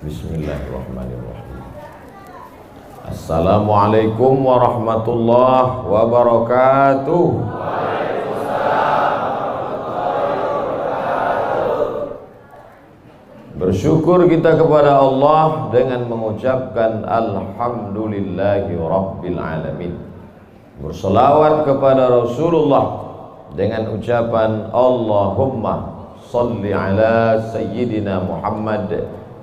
Bismillahirrahmanirrahim. Assalamualaikum warahmatullahi wabarakatuh. Bersyukur kita kepada Allah dengan mengucapkan alhamdulillahi rabbil alamin. Berselawat kepada Rasulullah dengan ucapan Allahumma salli ala sayyidina Muhammad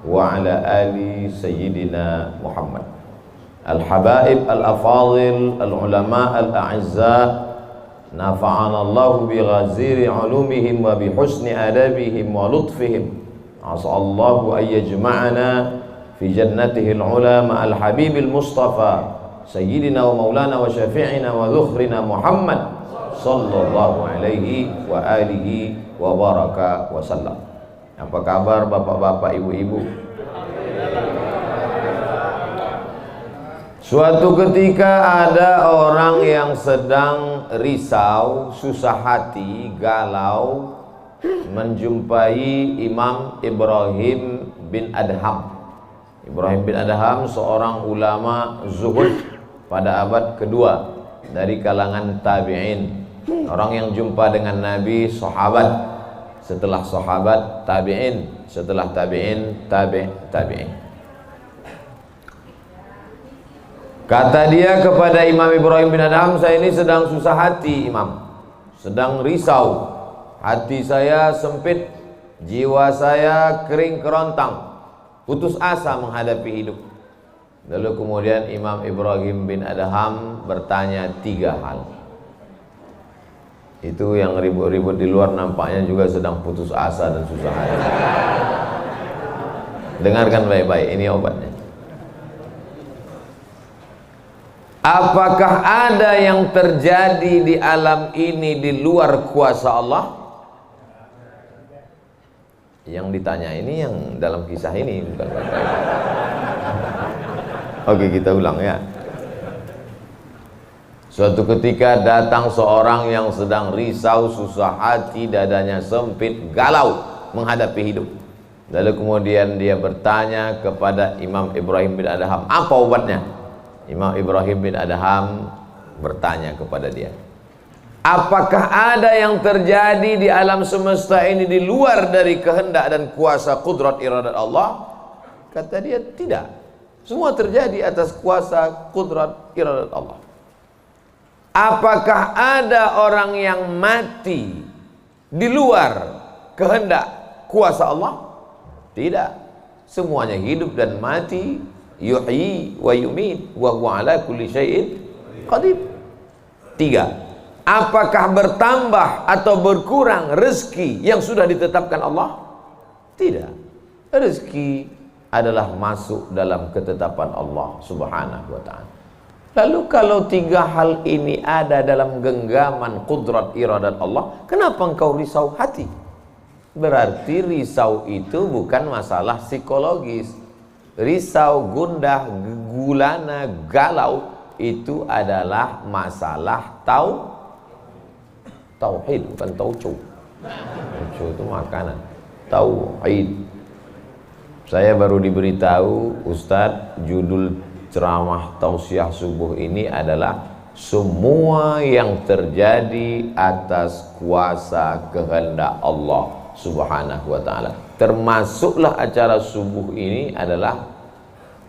wa ala ali sayyidina Muhammad. Al-habaib al-afadil al-ulama al-a'izza, nafa'ana Allah bi ghaziri ulumihim wa bi husni adabihim wa lutfihim. As'allahu an yajma'ana fi jannatihi al-ula ma'al habibil mustafa sayyidina wa maulana wa syafi'ina wa dhukhrina Muhammad sallallahu alaihi wa alihi wa baraka wa sallam. Apa kabar bapak-bapak, ibu-ibu? Suatu ketika ada orang yang sedang risau, susah hati, galau, menjumpai Imam Ibrahim bin Adham. Ibrahim bin Adham seorang ulama zuhud pada abad kedua dari kalangan tabi'in. Orang yang jumpa dengan Nabi, sahabat, setelah sahabat tabi'in, setelah tabi'in tabi'in. Kata dia kepada Imam Ibrahim bin Adham, saya ini sedang susah hati Imam, sedang risau, hati saya sempit, jiwa saya kering kerontang, putus asa menghadapi hidup. Lalu kemudian Imam Ibrahim bin Adham bertanya 3 hal. Itu yang ribut-ribut di luar nampaknya juga sedang putus asa dan susah hati. Dengarkan baik-baik, ini obatnya. Apakah ada yang terjadi di alam ini di luar kuasa Allah? Yang ditanya ini yang dalam kisah ini, bukan baik-baik. Oke, kita ulang ya. Suatu ketika datang seorang yang sedang risau, susah hati, dadanya sempit, galau menghadapi hidup. Lalu kemudian dia bertanya kepada Imam Ibrahim bin Adham, apa obatnya? Imam Ibrahim bin Adham bertanya kepada dia, apakah ada yang terjadi di alam semesta ini di luar dari kehendak dan kuasa kudrat iradat Allah? Kata dia, tidak. Semua terjadi atas kuasa kudrat iradat Allah. Apakah ada orang yang mati di luar kehendak kuasa Allah? Tidak. Semuanya hidup dan mati. Yuhyi wa yumit wa huwa ala kulli syai'in qadir. 3. Apakah bertambah atau berkurang rezeki yang sudah ditetapkan Allah? Tidak. Rezeki adalah masuk dalam ketetapan Allah Subhanahu wa ta'ala. Lalu kalau 3 hal ini ada dalam genggaman kudrat iradat Allah, kenapa engkau risau hati? Berarti risau itu bukan masalah psikologis. Risau, gundah, gulana, galau itu adalah masalah tauhid, bukan tauco. Tauco itu makanan. Tauhid. Saya baru diberitahu, Ustadz, judul ceramah tausiah subuh ini adalah semua yang terjadi atas kuasa kehendak Allah Subhanahu wa ta'ala. Termasuklah acara subuh ini adalah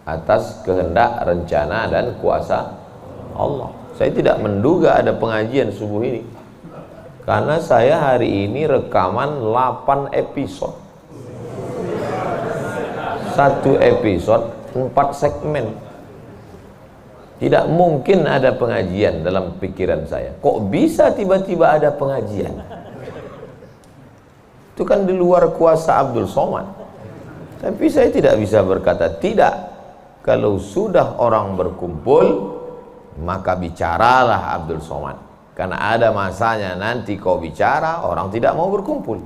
atas kehendak, rencana dan kuasa Allah. Saya tidak menduga ada pengajian subuh ini, karena saya hari ini rekaman 8 episode. 1 episode 4 segmen. Tidak mungkin ada pengajian dalam pikiran saya. Kok bisa tiba-tiba ada pengajian? Itu kan di luar kuasa Abdul Somad. Tapi saya tidak bisa berkata tidak. Kalau sudah orang berkumpul, maka bicaralah Abdul Somad. Karena ada masanya nanti kau bicara, orang tidak mau berkumpul.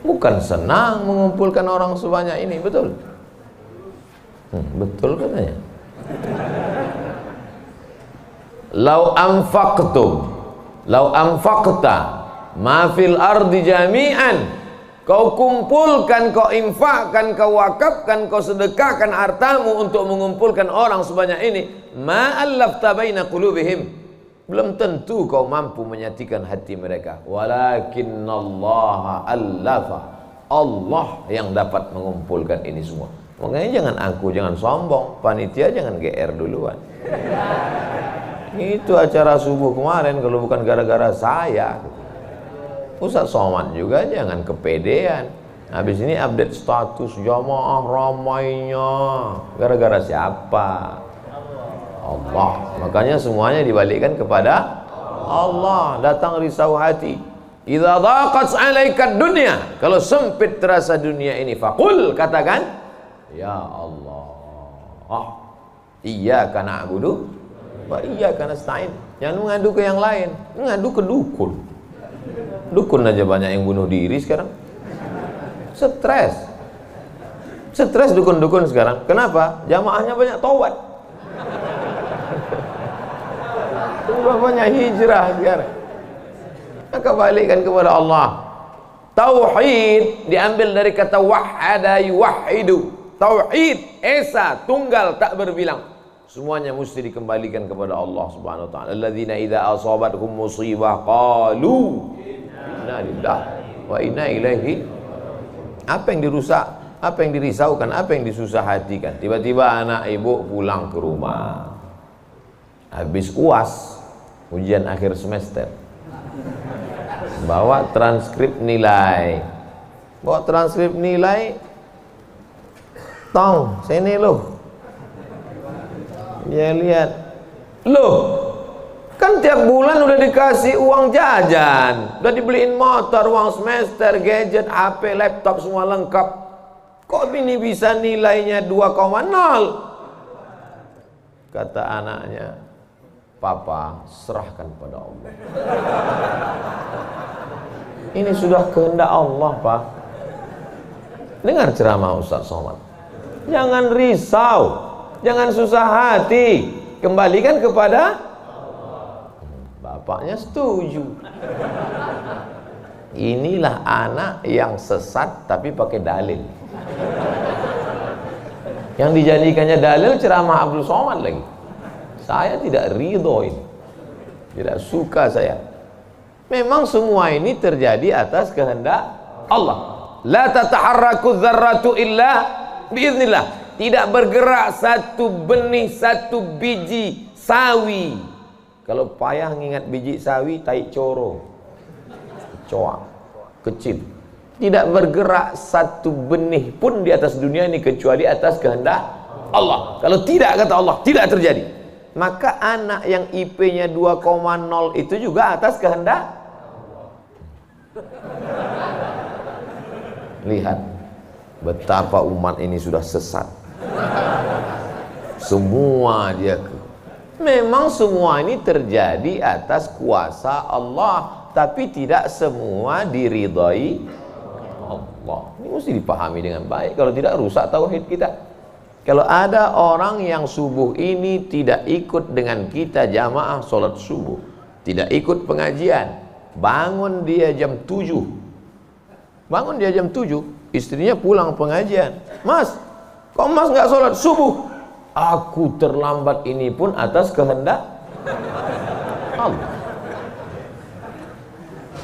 Bukan senang mengumpulkan orang sebanyak ini, betul? Betul katanya. Lau anfaqtum, lau anfaqta ma fil ardi jami'an kau kumpulkan, kau infakkan, kau wakafkan, kau sedekahkan hartamu untuk mengumpulkan orang sebanyak ini, ma'allafta baina qulubihim, belum tentu kau mampu menyatukan hati mereka. Walakinnallaha allafa, Allah yang dapat mengumpulkan ini semua. Makanya jangan angku, jangan sombong, panitia jangan GR duluan. Itu acara subuh kemarin kalau bukan gara-gara saya. Ustaz Somad juga jangan kepedean. Habis ini update status jamaah ramainya. Gara-gara siapa? Allah. Makanya semuanya dibalikkan kepada Allah. Datang risau hati. Idza dhaqat 'alaika dunya, kalau sempit terasa dunia ini, faqul, katakan, ya Allah, iyyaka na'budu wa iyyaka nasta'in. Jangan mengadu ke yang lain, mengadu ke dukun. Dukun aja banyak yang bunuh diri sekarang. Stres dukun-dukun sekarang. Kenapa? Jamaahnya banyak taubat. Banyak hijrah sekarang. Maka balikkan kepada Allah. Tauhid diambil dari kata wahada yuwahidu. Tauhid, esa, tunggal, tak berbilang. Semuanya mesti dikembalikan kepada Allah Subhanahu wa taala. Alladzina idza asabatkum musibah qalu inna lillahi wa inna ilaihi. Apa yang dirusak, apa yang dirisaukan, apa yang disusah hatikan. Tiba-tiba anak ibu pulang ke rumah, habis UAS, ujian akhir semester, bawa transkrip nilai, tong sini loh. Dia lihat, loh, kan tiap bulan udah dikasih uang jajan, udah dibeliin motor, uang semester, gadget, HP, laptop, semua lengkap. Kok ini bisa nilainya 2,0? Kata anaknya, Papa, serahkan pada Allah. Ini sudah kehendak Allah, Pak. Dengar ceramah Ustaz Somad. Jangan risau, jangan susah hati, kembalikan kepada bapaknya. Setuju. Inilah anak yang sesat tapi pakai dalil. Yang dijadikannya dalil ceramah Abdul Somad lagi. Saya tidak ridho ini, tidak suka saya. Memang semua ini terjadi atas kehendak Allah. La tataharraku dzarratu illa biiznillah. Tidak bergerak satu benih, satu biji sawi. Kalau payah ngingat biji sawi, tai coro, coa, kecil. Tidak bergerak satu benih pun di atas dunia ini kecuali atas kehendak Allah. Kalau tidak, kata Allah, tidak terjadi. Maka anak yang IP-nya 2,0 itu juga atas kehendak. Lihat betapa umat ini sudah sesat. Semua dia memang semua ini terjadi atas kuasa Allah, tapi tidak semua diridhai Allah. Ini mesti dipahami dengan baik, kalau tidak rusak tauhid kita. Kalau ada orang yang subuh ini tidak ikut dengan kita jamaah sholat subuh, tidak ikut pengajian, bangun dia jam 7, istrinya pulang pengajian, Mas, kok Mas nggak sholat subuh? Aku terlambat, ini pun atas kehendak Allah.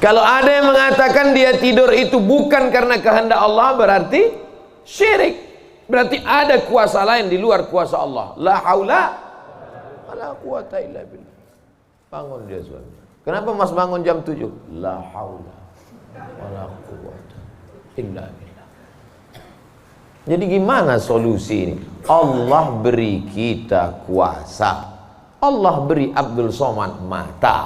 Kalau ada yang mengatakan dia tidur itu bukan karena kehendak Allah, berarti syirik. Berarti ada kuasa lain di luar kuasa Allah. La haula wala quwata illa billah. Bangun dia suami. Kenapa Mas bangun jam 7? La haula wala quwata illa billah. Jadi gimana solusi ini? Allah beri kita kuasa. Allah beri Abdul Somad mata.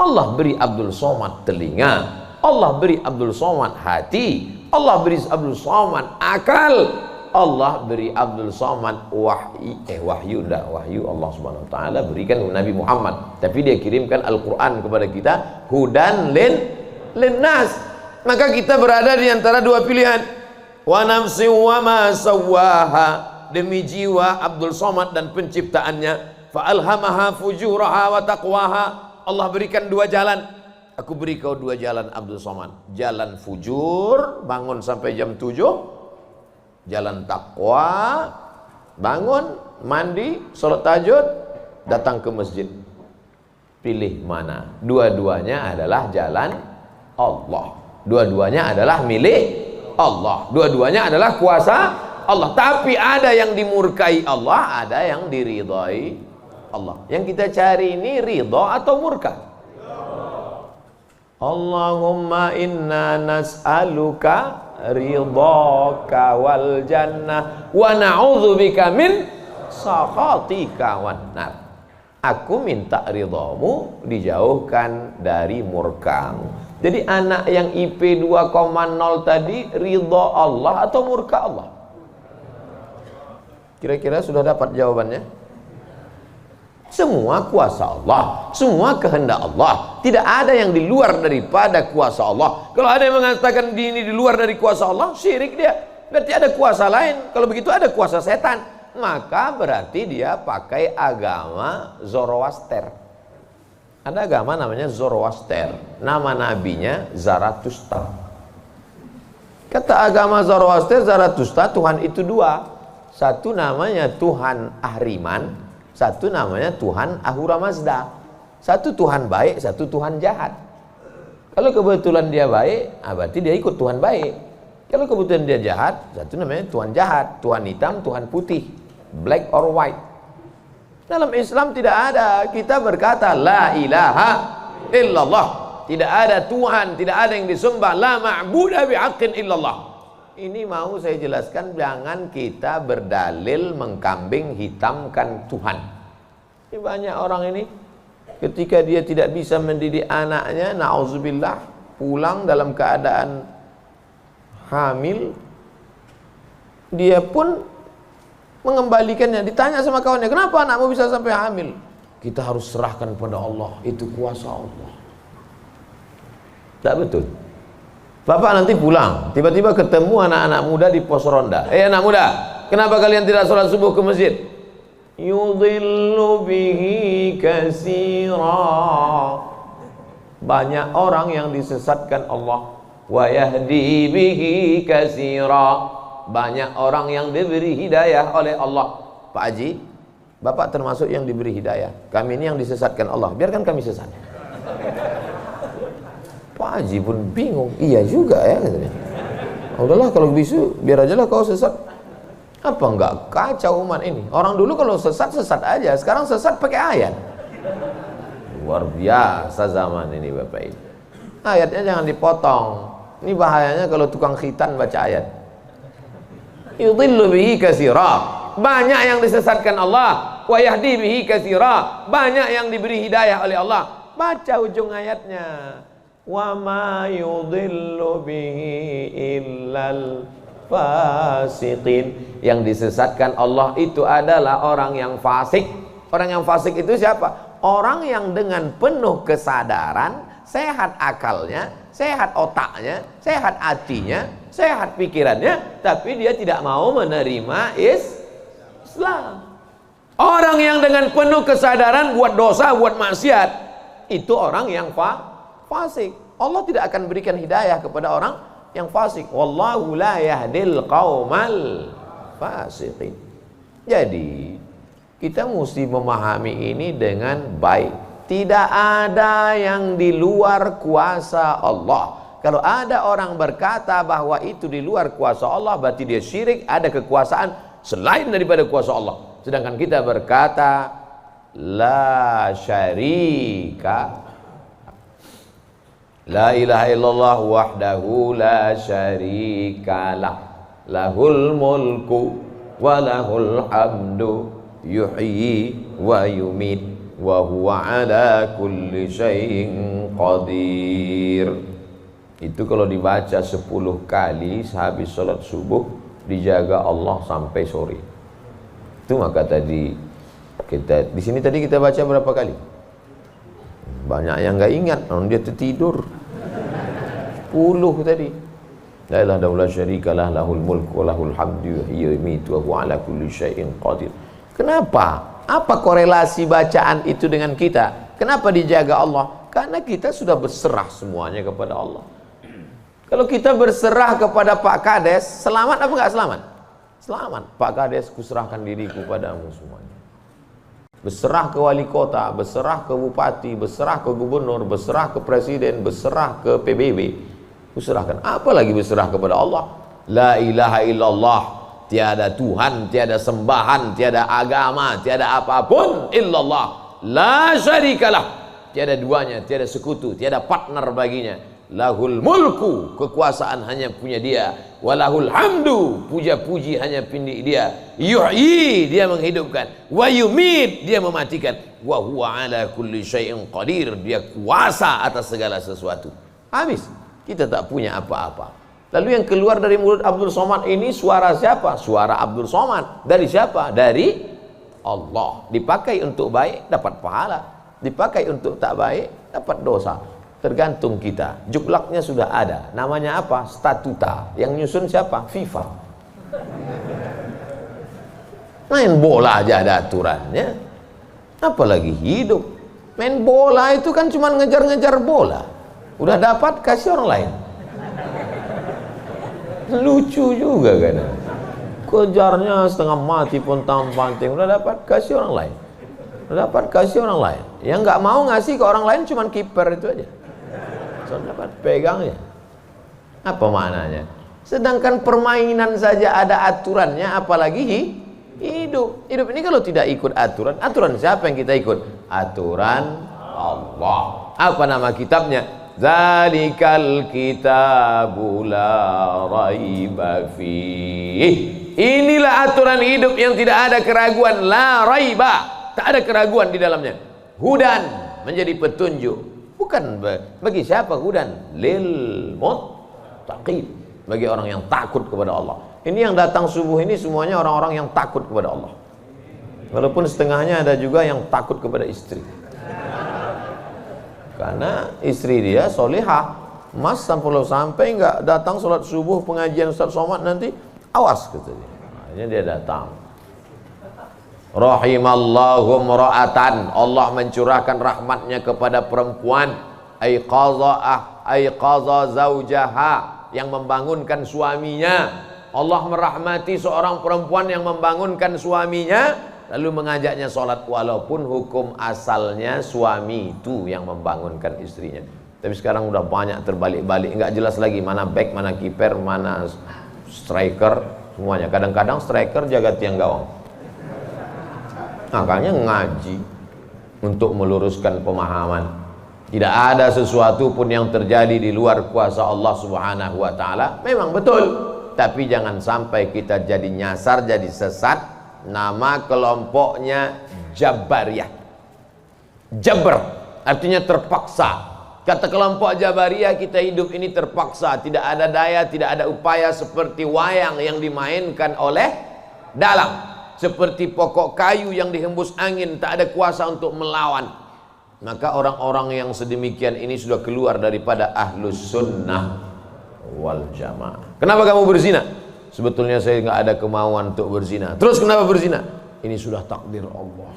Allah beri Abdul Somad telinga. Allah beri Abdul Somad hati. Allah beri Abdul Somad akal. Allah beri Abdul Somad wahyu Allah Subhanahu wa taala berikan Nabi Muhammad, tapi dia kirimkan Al-Qur'an kepada kita, hudan linnas. Maka kita berada di antara dua pilihan. Wa nafsi wa ma sawwaha, demi jiwa Abdul Somad dan penciptaannya, fa alhamaha fujuraha wa taqwaha. Allah berikan dua jalan. aku beri kau dua jalan Abdul Somad. Jalan fujur, bangun sampai jam 7. Jalan takwa, bangun, mandi, sholat tahajud, datang ke masjid. Pilih mana? Dua-duanya adalah jalan Allah. Dua-duanya adalah milik Allah. Dua-duanya adalah kuasa Allah. Tapi ada yang dimurkai Allah, ada yang diridhai Allah. Yang kita cari ini ridha atau murka? Allahumma inna nas'aluka ridhaka wal jannah wa na'udzubika min sakhatika wan nar. Aku minta ridhamu, dijauhkan dari murkamu. Jadi anak yang IP 2,0 tadi ridha Allah atau murka Allah? Kira-kira sudah dapat jawabannya? Semua kuasa Allah, semua kehendak Allah. Tidak ada yang di luar daripada kuasa Allah. Kalau ada yang mengatakan ini di luar dari kuasa Allah, syirik dia. Berarti ada kuasa lain. Kalau begitu ada kuasa setan. Maka berarti dia pakai agama Zoroaster. Ada agama namanya Zoroaster. Nama nabinya Zarathustra. Kata agama Zoroaster, Zarathustra, Tuhan itu dua. Satu namanya Tuhan Ahriman, satu namanya Tuhan Ahura Mazda. Satu Tuhan baik, satu Tuhan jahat. Kalau kebetulan dia baik, berarti dia ikut Tuhan baik. Kalau kebetulan dia jahat, satu namanya Tuhan jahat. Tuhan hitam, Tuhan putih, black or white. Dalam Islam tidak ada. Kita berkata la ilaha illallah. Tidak ada Tuhan, tidak ada yang disembah. La ma'budu bihaqqin illallah. Ini mau saya jelaskan, jangan kita berdalil mengkambing hitamkan Tuhan. Ini banyak orang ini ketika dia tidak bisa mendidik anaknya, na'udzubillah, pulang dalam keadaan hamil, dia pun mengembalikannya. Ditanya sama kawannya, kenapa anakmu bisa sampai hamil? Kita harus serahkan pada Allah, itu kuasa Allah. Tak betul. Bapak nanti pulang, tiba-tiba ketemu anak-anak muda di pos ronda. Anak muda, kenapa kalian tidak sholat subuh ke masjid? Yudhillu bihi katsira. Banyak orang yang disesatkan Allah. Wa yahdi bihi katsira. Banyak orang yang diberi hidayah oleh Allah. Pak Haji, Bapak termasuk yang diberi hidayah. Kami ini yang disesatkan Allah. Biarkan kami sesat. Pak Haji pun bingung. Iya juga ya katanya. Udahlah kalau bisu, biar aja lah kau sesat. Apa enggak kacau umat ini? Orang dulu kalau sesat aja. Sekarang sesat pakai ayat. Luar biasa zaman ini Bapak ini. Ayatnya jangan dipotong. Ini bahayanya kalau tukang khitan baca ayat. Yudhillu bihi katsira. Banyak yang disesatkan Allah. Wa yahdi bihi katsira. Banyak yang diberi hidayah oleh Allah. Baca ujung ayatnya. Wa ma yudhillu bihi illal fasiqin. Yang disesatkan Allah itu adalah orang yang fasik. Orang yang fasik itu siapa? Orang yang dengan penuh kesadaran, sehat akalnya, sehat otaknya, sehat hatinya, sehat pikirannya, tapi dia tidak mau menerima Islam. Orang yang dengan penuh kesadaran buat dosa, buat maksiat, itu orang yang fasik. Allah tidak akan berikan hidayah kepada orang yang fasik. Wallahu la yahdil qaumal fasiqin. Jadi kita mesti memahami ini dengan baik. Tidak ada yang di luar kuasa Allah. Kalau ada orang berkata bahwa itu di luar kuasa Allah, berarti dia syirik, ada kekuasaan selain daripada kuasa Allah. Sedangkan kita berkata la syarika, la ilaha illallah wahdahu la syarikalah, lahul mulku wa lahul hamdu yuhyi wa yumit wa huwa ala kulli syai'in qadir. Itu kalau dibaca 10 kali sehabis sholat subuh, dijaga Allah sampai sore. Itu maka tadi kita di sini tadi kita baca berapa kali? Banyak yang nggak ingat, dia tertidur. 10 tadi. La ilaha illallah syarikalah, lahul mulku wa lahul hamdu yuhyi wa yumiitu wa huwa ala kulli syai'in qadir. Kenapa? Apa korelasi bacaan itu dengan kita? Kenapa dijaga Allah? Karena kita sudah berserah semuanya kepada Allah. Kalau kita berserah kepada Pak Kades, selamat apa enggak selamat? Selamat. Pak Kades, kuserahkan diriku padamu semuanya. Berserah ke wali kota, berserah ke bupati, berserah ke gubernur, berserah ke presiden, berserah ke PBB. Kuserahkan. Apalagi berserah kepada Allah. La ilaha illallah. Tiada Tuhan, tiada sembahan, tiada agama, tiada apapun illallah. La syarikalah. Tiada duanya, tiada sekutu, tiada partner baginya. Lahul mulku, kekuasaan hanya punya dia. Walahul hamdu, puja-puji hanya punya dia. Yuhyi, dia menghidupkan. Wa yumit, dia mematikan. Wa huwa ala kulli syai'in qadir, dia kuasa atas segala sesuatu. Habis, kita tak punya apa-apa. Lalu yang keluar dari mulut Abdul Somad ini suara siapa? Suara Abdul Somad. Dari siapa? Dari Allah. Dipakai untuk baik, dapat pahala. Dipakai untuk tak baik, dapat dosa. Tergantung kita. Juklaknya sudah ada. Namanya apa? Statuta. Yang nyusun siapa? FIFA. Main bola aja ada aturannya. Apalagi hidup. Main bola itu kan cuma ngejar-ngejar bola. Udah dapat, kasih orang lain. Lucu juga kan. Kejarnya setengah mati pun tampanting. Udah dapat, kasih orang lain. Udah dapat, kasih orang lain. Yang nggak mau ngasih ke orang lain cuma kiper itu aja. So, dapat pegangnya. Apa maknanya? Sedangkan permainan saja ada aturannya, apalagi hidup. Hidup ini kalau tidak ikut aturan, aturan siapa yang kita ikut? Aturan Allah. Apa nama kitabnya? Zalikal kitabu la raiba fih. Inilah aturan hidup yang tidak ada keraguan, la raiba. Tak ada keraguan di dalamnya. Hudan, menjadi petunjuk. Bukan bagi siapa hudan? Lil muttaqin, bagi orang yang takut kepada Allah. Ini yang datang subuh ini semuanya orang-orang yang takut kepada Allah. Walaupun setengahnya ada juga yang takut kepada istri. Karena istri dia solihah. Mas sampai nggak datang sholat subuh pengajian Ustaz Somad nanti, awas kata dia. Akhirnya dia datang. Rahimallahu mra'atan, Allah mencurahkan rahmatnya kepada perempuan. Aiqaza zaujaha, yang membangunkan suaminya. Allah merahmati seorang perempuan yang membangunkan suaminya, lalu mengajaknya sholat, walaupun hukum asalnya suami itu yang membangunkan istrinya. Tapi sekarang udah banyak terbalik-balik, nggak jelas lagi mana back, mana kiper, mana striker, semuanya. Kadang-kadang striker jaga tiang gawang. Makanya ngaji untuk meluruskan pemahaman. Tidak ada sesuatu pun yang terjadi di luar kuasa Allah Subhanahu wa taala. Memang betul, tapi jangan sampai kita jadi nyasar, jadi sesat. Nama kelompoknya Jabariyah. Jabr artinya terpaksa. Kata kelompok Jabariyah, kita hidup ini terpaksa, tidak ada daya, tidak ada upaya, seperti wayang yang dimainkan oleh dalang. Seperti pokok kayu yang dihembus angin, tak ada kuasa untuk melawan. Maka orang-orang yang sedemikian ini sudah keluar daripada ahlus sunnah wal jamaah. Kenapa kamu berzina? Sebetulnya saya nggak ada kemauan untuk berzina. Terus kenapa berzina? Ini sudah takdir Allah.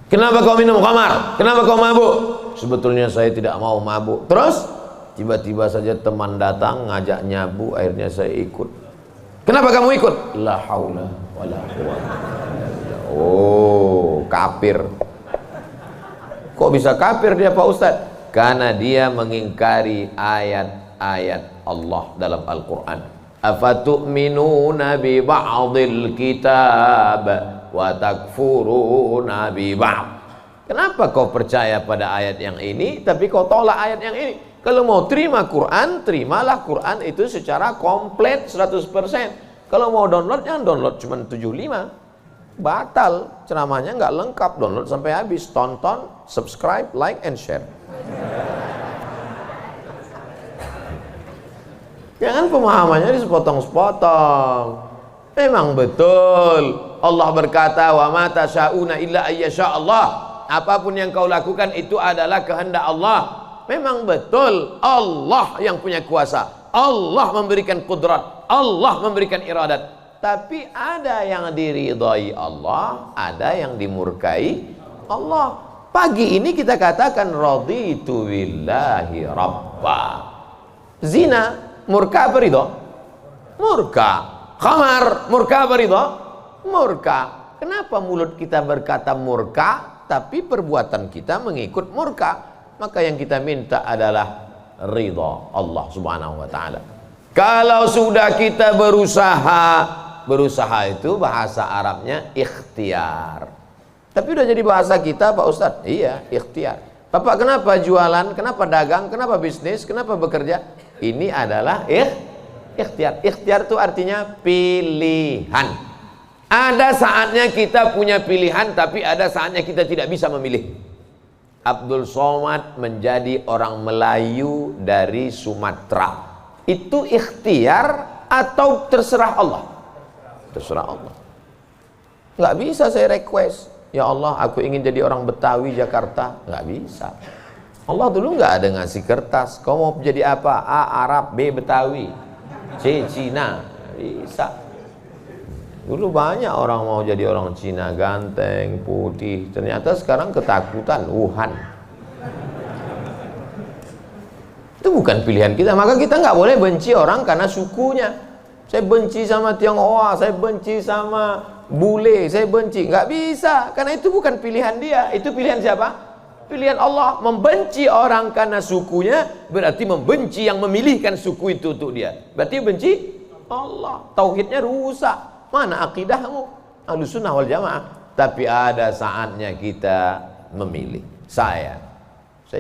Kenapa kau minum khamar? Kenapa kau mabuk? Sebetulnya saya tidak mau mabuk. Terus tiba-tiba saja teman datang ngajak nyabu, akhirnya saya ikut. Kenapa kamu ikut? La haula wala quwwata. Oh, kafir. Kok bisa kafir dia Pak Ustaz? Karena dia mengingkari ayat-ayat Allah dalam Al-Quran. Afatu'minuna bi ba'dil kitab wa takfuruna bi ba'd. Kenapa kau percaya pada ayat yang ini tapi kau tolak ayat yang ini? Kalau mau terima Quran, terimalah Quran itu secara komplit 100%. Kalau mau download, jangan download cuma 75. Batal, ceramahnya nggak lengkap. Download sampai habis, tonton, subscribe, like, and share. Jangan pemahamannya disepotong-sepotong. Memang betul Allah berkata, wa ma tasyauna illa ayyasha Allah. Apapun yang kau lakukan itu adalah kehendak Allah. Memang betul Allah yang punya kuasa. Allah memberikan kudrat, Allah memberikan iradat. Tapi ada yang diridhai Allah, ada yang dimurkai Allah. Pagi ini kita katakan raditu billahi rabba. Zina murka apa ridho? Murka. Khamar murka apa ridho? Murka. Kenapa mulut kita berkata murka tapi perbuatan kita mengikut murka? Maka yang kita minta adalah ridha Allah Subhanahu wa taala. Kalau sudah kita berusaha itu bahasa Arabnya ikhtiar. Tapi udah jadi bahasa kita Pak Ustadz. Iya, ikhtiar. Bapak kenapa jualan, kenapa dagang, kenapa bisnis, kenapa bekerja? Ini adalah ikhtiar. Ikhtiar itu artinya pilihan. Ada saatnya kita punya pilihan, tapi ada saatnya kita tidak bisa memilih. Abdul Somad menjadi orang Melayu dari Sumatera. Itu ikhtiar atau terserah Allah? Terserah Allah. Nggak bisa saya request, ya Allah aku ingin jadi orang Betawi Jakarta. Nggak bisa. Allah dulu nggak ada ngasih kertas, kau mau jadi apa? A. Arab, B. Betawi, C. Cina. Bisa. Dulu banyak orang mau jadi orang Cina, ganteng, putih. Ternyata sekarang ketakutan, Wuhan. Itu bukan pilihan kita. Maka kita nggak boleh benci orang karena sukunya. Saya benci sama Tionghoa, saya benci sama bule, saya benci. Nggak bisa, karena itu bukan pilihan dia. Itu pilihan siapa? Pilihan Allah. Membenci orang karena sukunya berarti membenci yang memilihkan suku itu untuk dia. Berarti benci Allah. Tauhidnya rusak. Mana akidahmu? Ahlussunnah wal jamaah. Tapi ada saatnya kita memilih. Saya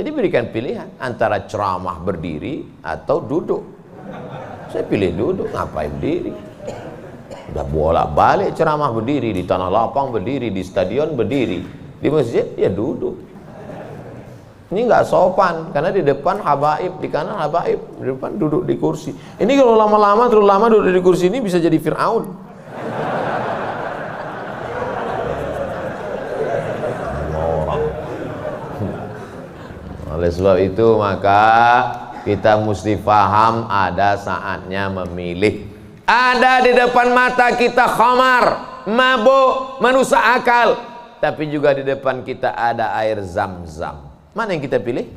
diberikan pilihan antara ceramah berdiri atau duduk. Saya pilih duduk. Ngapain berdiri? Udah bolak-balik ceramah berdiri, di tanah lapang berdiri, di stadion berdiri, di masjid ya duduk. Ini nggak sopan karena di depan habaib, di kanan habaib, di depan duduk di kursi. Ini kalau lama-lama terlalu lama duduk di kursi ini bisa jadi Fir'aun. Oleh sebab itu maka kita mesti paham ada saatnya memilih. Ada di depan mata kita khamar, mabuk, merusak akal. Tapi juga di depan kita ada air Zam-Zam. Mana yang kita pilih?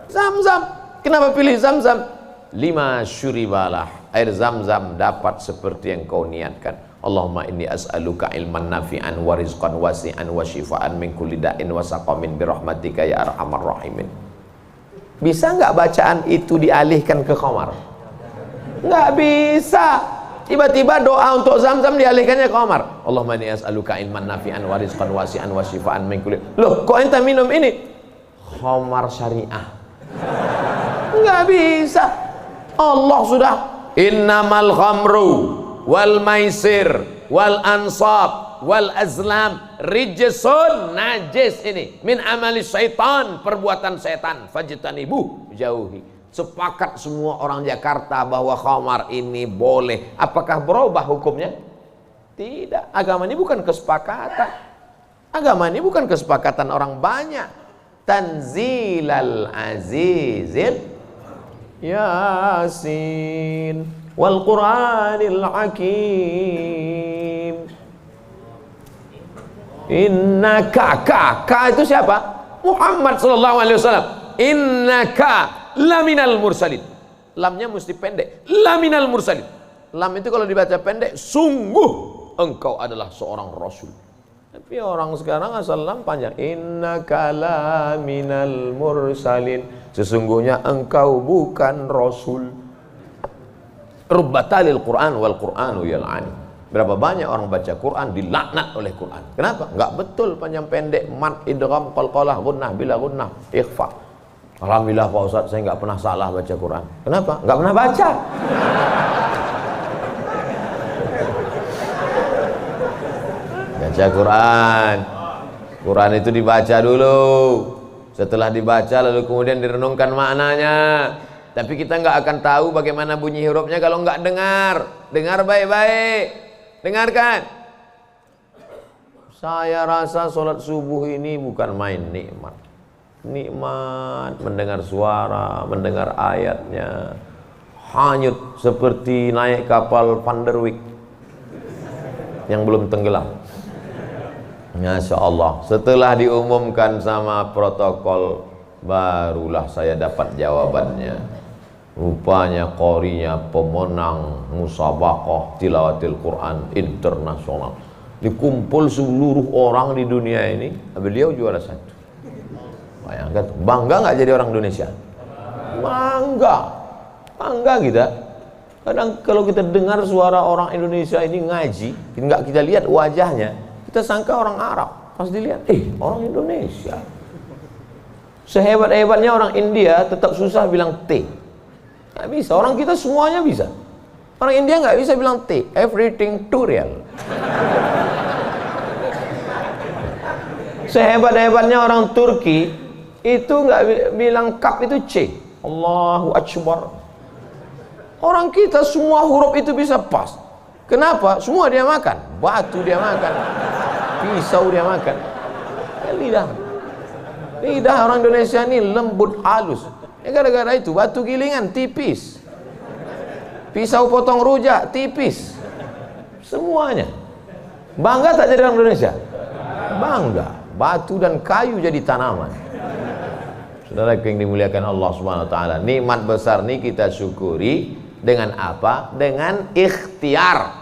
Zam-Zam. Kenapa pilih Zam-Zam? 5 syuribalah. Air Zam-Zam dapat seperti yang kau niatkan. Allahumma inni as'aluka ilman nafi'an wa rizqan wasi'an wa shifaan min kulli da'in wa saqamin birahmatika ya arhamar rahimin. Bisa nggak bacaan itu dialihkan ke khamar? Nggak bisa. Tiba-tiba doa untuk Zam-Zam dialihkannya ke khamar. Allahumma inni as'aluka ilman nafi'an wa rizqan wasi'an wa shifaan min kulli. Loh, kok ente minum ini? Khamar syariah. Nggak bisa. Allah sudah innamal khamru wal maisir wal ansab wal azlam rijsun, najis ini, min amali syaitan, perbuatan setan, fajtanibuh, jauhi. Sepakat semua orang Jakarta bahwa khamar ini boleh. Apakah berubah hukumnya? Tidak. Agama ini bukan kesepakatan. Agama ini bukan kesepakatan orang banyak. Tanzilal azizil Yasin wal Qur'anil Hakim. Innaka, ka itu siapa? Muhammad sallallahu alaihi wasallam. Innaka laminal mursalin. Lamnya mesti pendek. Laminal mursalin. Lam itu kalau dibaca pendek, sungguh engkau adalah seorang rasul. Tapi orang sekarang asal lam panjang. Innaka laminal mursalin. Sesungguhnya engkau bukan rasul. Rubbatalil Qur'an wal Qur'anu yal'ani. Berapa banyak orang baca Quran dilaknat oleh Quran. Kenapa? Enggak betul panjang pendek, mad, idgham, qalqalah, gunnah, bila gunnah, ikhfa. Alhamdulillah Pak Ustaz, saya enggak pernah salah baca Quran. Kenapa? Enggak pernah baca. Baca Quran. Quran itu dibaca dulu. Setelah dibaca lalu kemudian direnungkan maknanya. Tapi kita enggak akan tahu bagaimana bunyi hurufnya kalau enggak dengar. Dengar baik-baik. Dengarkan. Saya rasa sholat subuh ini bukan main nikmat. Nikmat mendengar suara, mendengar ayatnya. Hanyut seperti naik kapal Van der Wijk yang belum tenggelam. Masya Allah, setelah diumumkan sama protokol, barulah saya dapat jawabannya. Rupanya qorinya pemenang musabaqah tilawatil Quran internasional. Dikumpul seluruh orang di dunia ini, beliau juara 1. Bayangkan, bangga nggak jadi orang Indonesia? Bangga, bangga kita. Kadang kalau kita dengar suara orang Indonesia ini ngaji, nggak kita lihat wajahnya, kita sangka orang Arab. Pas dilihat, orang Indonesia. Sehebat-hebatnya orang India tetap susah bilang T. Nggak bisa, orang kita semuanya bisa. Orang India nggak bisa bilang T, everything too real. Sehebat-hebatnya orang Turki itu nggak bilang kap itu C. Allahu Akbar. Orang kita semua huruf itu bisa pas. Kenapa? Semua dia makan. Batu dia makan, pisau dia makan. Lidah orang Indonesia ini lembut halus. Gara-gara itu batu gilingan tipis, pisau potong rujak tipis, semuanya. Bangga tak jadi orang Indonesia? Bangga. Batu dan kayu jadi tanaman. Saudara yang dimuliakan Allah Subhanahu wa taala, nikmat besar ini kita syukuri dengan apa? Dengan ikhtiar.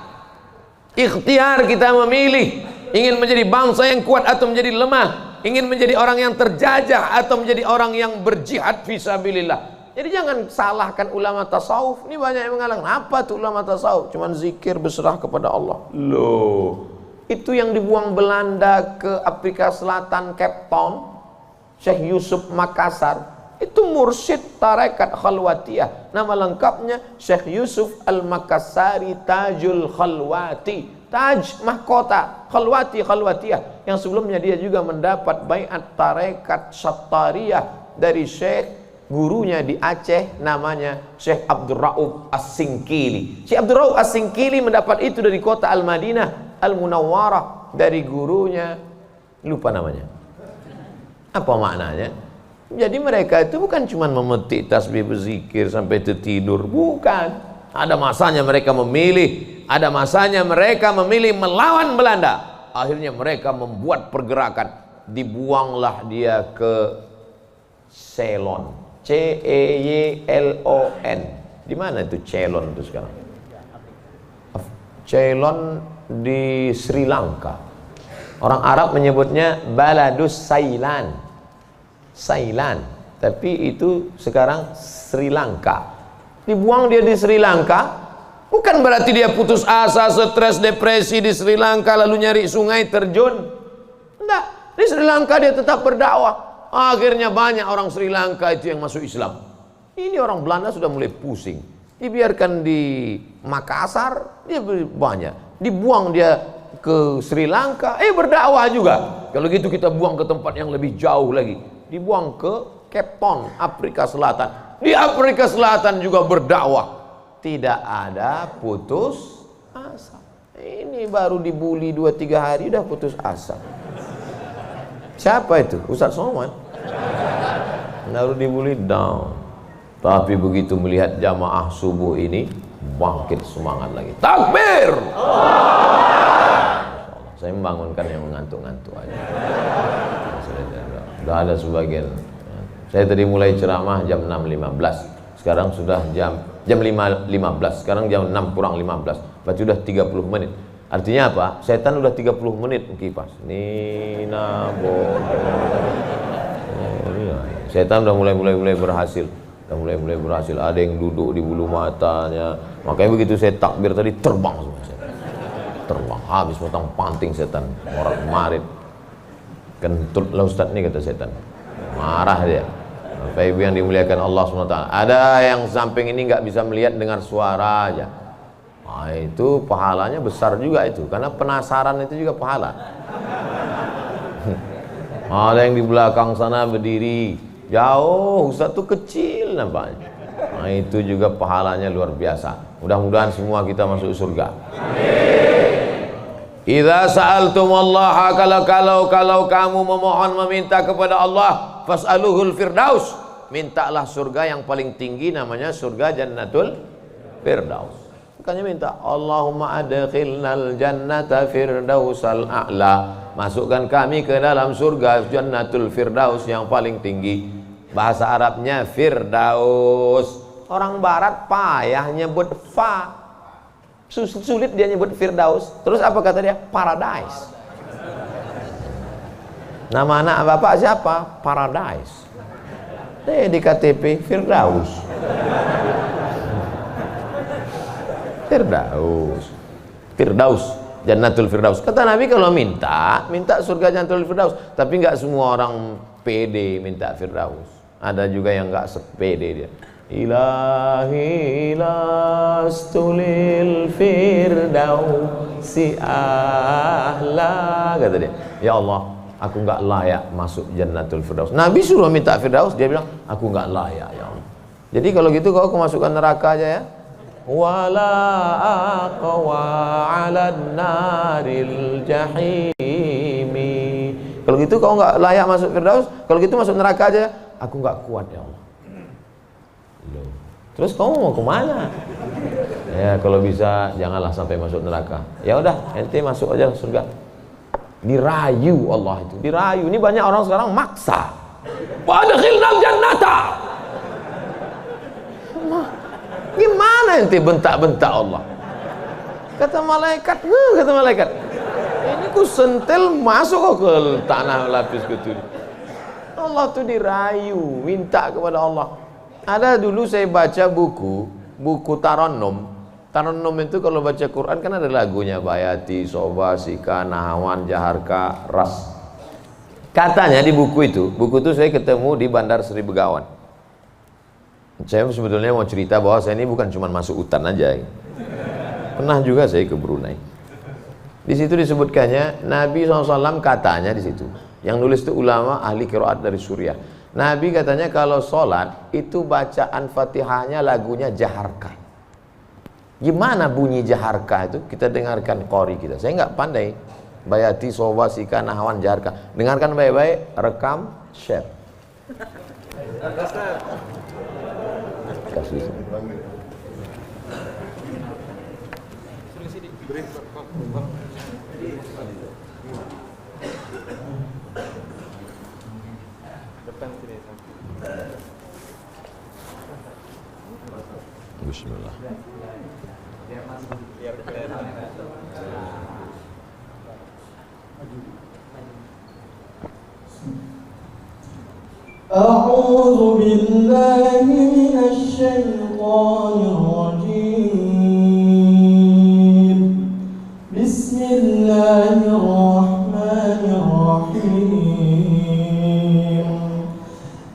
Ikhtiar kita memilih ingin menjadi bangsa yang kuat atau menjadi lemah, ingin menjadi orang yang terjajah atau menjadi orang yang berjihad fisabilillah. Jadi jangan salahkan ulama tasawuf. Ini banyak yang mengatakan, apa tuh ulama tasawuf? Cuman zikir berserah kepada Allah. Loh, itu yang dibuang Belanda ke Afrika Selatan, Cape Town, Syekh Yusuf Makassar, itu mursyid tarekat khalwatiyah. Nama lengkapnya Syekh Yusuf Al-Makassari Tajul Khalwati. Taj mahkota, khalwati khalwatiyah. Yang sebelumnya dia juga mendapat baiat tarekat Syattariyah dari Syekh gurunya di Aceh, namanya Syekh Abdul Rauf As-Singkili. Syekh Abdul Rauf As-Singkili mendapat itu dari kota Al-Madinah Al-Munawwarah, dari gurunya, lupa namanya. Apa maknanya? Jadi mereka itu bukan cuma memetik tasbih berzikir sampai tertidur, bukan. Ada masanya mereka memilih, ada masanya mereka memilih melawan Belanda. Akhirnya mereka membuat pergerakan, dibuanglah dia ke Ceylon, Ceylon. Di mana itu Ceylon itu sekarang? Ceylon di Sri Lanka. Orang Arab menyebutnya Baladus Sailan, tapi itu sekarang Sri Lanka. Dibuang dia di Sri Lanka, bukan berarti dia putus asa, stres, depresi di Sri Lanka lalu nyari sungai terjun. Enggak, di Sri Lanka dia tetap berdakwah. Akhirnya banyak orang Sri Lanka itu yang masuk Islam. Ini orang Belanda sudah mulai pusing. Dibiarkan di Makassar, dia banyak. Dibuang dia ke Sri Lanka, berdakwah juga. Kalau gitu kita buang ke tempat yang lebih jauh lagi. Dibuang ke Cape Town, Afrika Selatan. Di Afrika Selatan juga berdakwah. Tidak ada putus asa. Ini baru dibully 2-3 hari udah putus asa. Siapa itu? Ustaz Somad. Baru dibully down. Tapi begitu melihat jamaah subuh ini, bangkit semangat lagi. Takbir! Saya membangunkan yang mengantuk-ngantuk aja. Sudah ada sebagian. Saya tadi mulai ceramah jam 6.15. Sekarang sudah jam 5.15. Sekarang jam 6 kurang 15. Berarti sudah 30 menit. Artinya apa? Setan udah 30 menit kipas. Nina setan udah mulai berhasil. Udah mulai berhasil. Ada yang duduk di bulu matanya. Makanya begitu saya takbir tadi terbang semua setan. Terbang habis potong panting setan. Orang marit. Kentut lah Ustaz nih, kata setan. Marah dia. Bapak Ibu yang dimuliakan Allah SWT. Ada yang samping ini nggak bisa melihat dengar suara aja. Nah, itu pahalanya besar juga itu, karena penasaran itu juga pahala. Ada yang di belakang sana berdiri jauh, Ustaz tuh kecil nampaknya. Nah, itu juga pahalanya luar biasa. Mudah-mudahan semua kita masuk surga. Idza sa'altumullaha, kalau kamu memohon meminta kepada Allah, fas'aluhul firdaus, mintalah surga yang paling tinggi, namanya surga Jannatul Firdaus. Makanya minta Allahumma adkhilnal jannata firdausal a'la. Masukkan kami ke dalam surga Jannatul Firdaus yang paling tinggi. Bahasa Arabnya Firdaus. Orang barat payah nyebut fa. Sulit dia nyebut Firdaus. Terus apa kata dia? Paradise. Nama anak bapak siapa? Paradise. Di KTP Firdaus. Firdaus, Jannatul Firdaus. Kata Nabi kalau minta surga Jannatul Firdaus. Tapi nggak semua orang pede minta Firdaus. Ada juga yang nggak sepede dia. Ilahi lastulil firdausi ahla, kata dia. Ya Allah, aku nggak layak masuk Jannatul Firdaus. Nabi suruh minta Firdaus, dia bilang aku nggak layak ya Allah. Jadi kalau gitu kau kemasukan neraka aja ya. Wala aqwa 'alan naril jahimi. Kalau gitu kau nggak layak masuk Firdaus, kalau gitu masuk neraka aja. Aku nggak kuat ya Allah. Loh. Terus kamu mau kemana? Ya kalau bisa janganlah sampai masuk neraka. Ya udah, ente masuk aja surga. Dirayu Allah itu, dirayu. Ini banyak orang sekarang maksa. Wa adkhilnal jannata. Gimana ente bentak-bentak Allah? Kata malaikat, ini ku sentil masuk kok ke tanah lapis gitu. Allah tuh dirayu, minta kepada Allah. Ada dulu saya baca buku Tarannum. Tarannum itu kalau baca Quran kan ada lagunya, Bayati, Soba, Sika, Nahawan, Jaharka, Ras. Katanya di buku itu saya ketemu di Bandar Sri Begawan. Saya sebetulnya mau cerita bahwa saya ini bukan cuma masuk hutan aja. Pernah juga saya ke Brunei. Di situ disebutkannya Nabi SAW katanya di situ. Yang nulis itu ulama ahli qiraat dari Suriah. Nabi katanya kalau sholat itu bacaan Fatihahnya lagunya Jaharka. Gimana bunyi Jaharka itu? Kita dengarkan qori kita. Saya nggak pandai. Bayati, Soba, Sika, Nahawan, Jaharka. Dengarkan baik-baik, rekam, share. Kasih. Bismillah. أعوذ بالله من الشيطان الرجيم. بسم الله الرحمن الرحيم.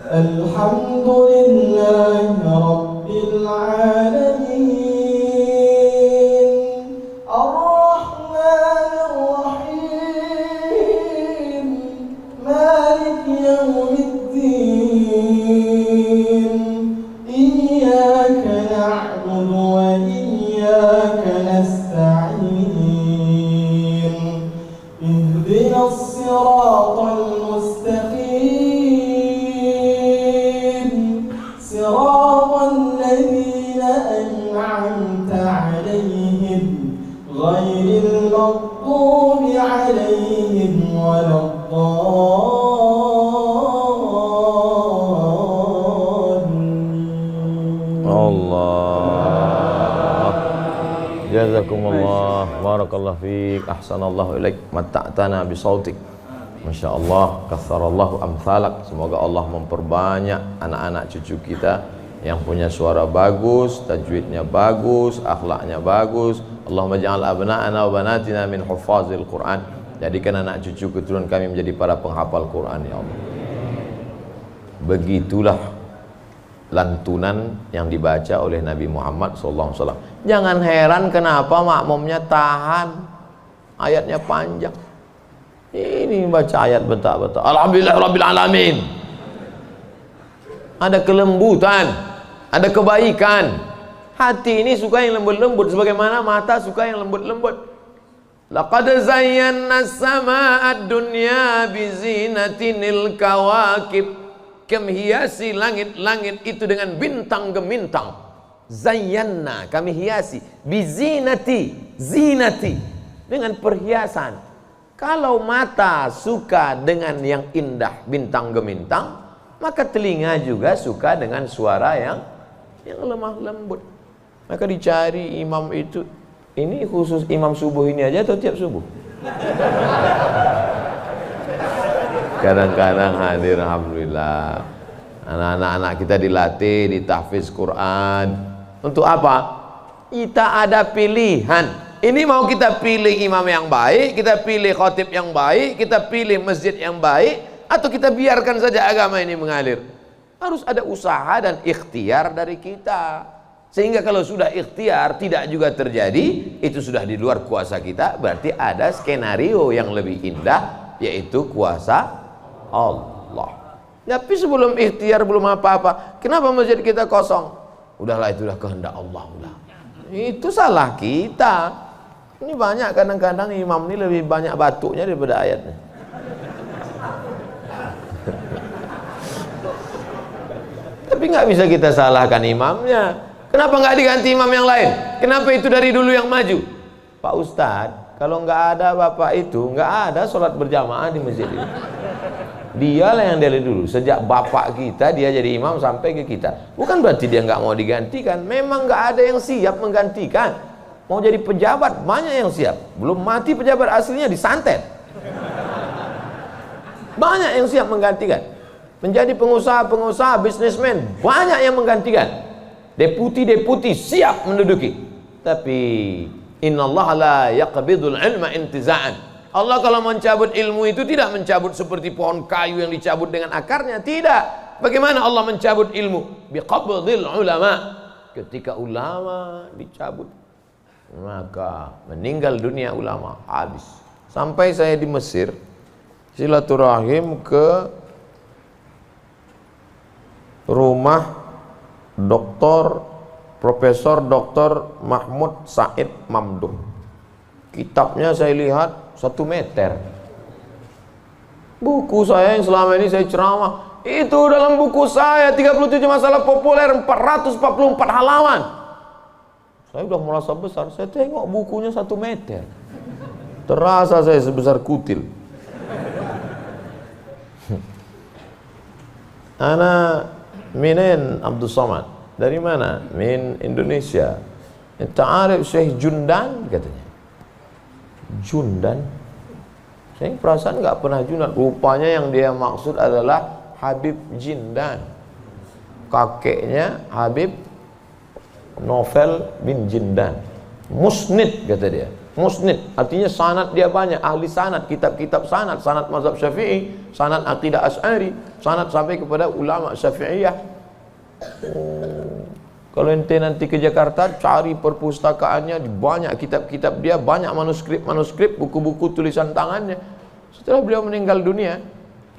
الحمد لله رب العالمين. الرحمن الرحيم. مالك يوم إياك نعبد وإياك نستعين. اهدنا الصراط المستقيم. صراط الذين أنعمت عليهم غير المغضوب عليهم ولا Jazakumullah, barakallahu fiik, ahsanallahu ilaik, matta'tana bisautik. Masya Allah, katharallahu amthalak. Semoga Allah memperbanyak anak-anak cucu kita yang punya suara bagus, tajwidnya bagus, akhlaknya bagus. Allahumma ja'al abna'ana wa banatina min huffazil Qur'an. Jadikan anak cucu keturunan kami menjadi para penghafal Quran ya Allah. Begitulah lantunan yang dibaca oleh Nabi Muhammad SAW. Jangan heran kenapa makmumnya tahan, ayatnya panjang. Ini baca ayat bentak-bentak. Alhamdulillah Rabbil Alamin. Ada kelembutan, ada kebaikan. Hati ini suka yang lembut-lembut, sebagaimana mata suka yang lembut-lembut. Laqad zayyana as-samaa'a ad-dunya bizinatinil kawakib. Kami hiasi langit-langit itu dengan bintang gemintang. Zayyana, kami hiasi, bizinati, zinati, dengan perhiasan. Kalau mata suka dengan yang indah, bintang gemintang, maka telinga juga suka dengan suara yang lemah lembut. Maka dicari imam itu, ini khusus imam subuh ini aja atau tiap subuh? Kadang-kadang hadir, alhamdulillah. Anak-anak kita dilatih, ditahfiz Quran. Untuk apa? Kita ada pilihan. Ini mau kita pilih imam yang baik, kita pilih khotib yang baik, kita pilih masjid yang baik, atau kita biarkan saja agama ini mengalir. Harus ada usaha dan ikhtiar dari kita. Sehingga kalau sudah ikhtiar tidak juga terjadi, itu sudah di luar kuasa kita. Berarti ada skenario yang lebih indah, yaitu kuasa Allah. Tapi sebelum ikhtiar belum apa-apa, kenapa masjid kita kosong? Udahlah, itulah kehendak Allah. Udah. Itu salah kita. Ini banyak kadang-kadang imam ini lebih banyak batuknya daripada ayatnya. Tapi nggak bisa kita salahkan imamnya. Kenapa nggak diganti imam yang lain? Kenapa itu dari dulu yang maju? Pak Ustadz, kalau nggak ada bapak itu, nggak ada sholat berjamaah di masjid ini. Dialah yang dari dulu, sejak bapak kita dia jadi imam sampai ke kita. Bukan berarti dia nggak mau digantikan, memang nggak ada yang siap menggantikan. Mau jadi pejabat banyak yang siap, belum mati pejabat aslinya disantet. Banyak yang siap menggantikan. Menjadi pengusaha-pengusaha, bisnismen banyak yang menggantikan. Deputi-deputi siap menduduki. Tapi innallaha la yaqbidul ilma intiza'an. Allah kalau mencabut ilmu itu tidak mencabut seperti pohon kayu yang dicabut dengan akarnya, tidak. Bagaimana Allah mencabut ilmu? Biqabdil ulama. Ketika ulama dicabut, maka meninggal dunia ulama, habis. Sampai saya di Mesir silaturahim ke rumah Profesor Dr. Mahmud Said Mamduh. Kitabnya saya lihat 1 meter. Buku saya yang selama ini saya ceramah, itu dalam buku saya 37 masalah populer 444 halaman. Saya udah merasa besar, saya tengok bukunya 1 meter. Terasa saya sebesar kutil. Ana minin Abdul Somad. Dari mana? Min Indonesia. Ta'arif Syekh Jundan katanya. Jundan? Saya perasaan nggak pernah Jundan. Rupanya yang dia maksud adalah Habib Jindan. Kakeknya Habib Novel bin Jindan. Musnid kata dia. Musnid artinya sanad dia banyak, ahli sanad, kitab-kitab sanad, sanad mazhab Syafi'i, sanad aqidah Asy'ari, sanad sampai kepada ulama Syafi'iyah. Kalau ente nanti ke Jakarta cari perpustakaannya, banyak kitab-kitab dia, banyak manuskrip, buku-buku tulisan tangannya. Setelah beliau meninggal dunia,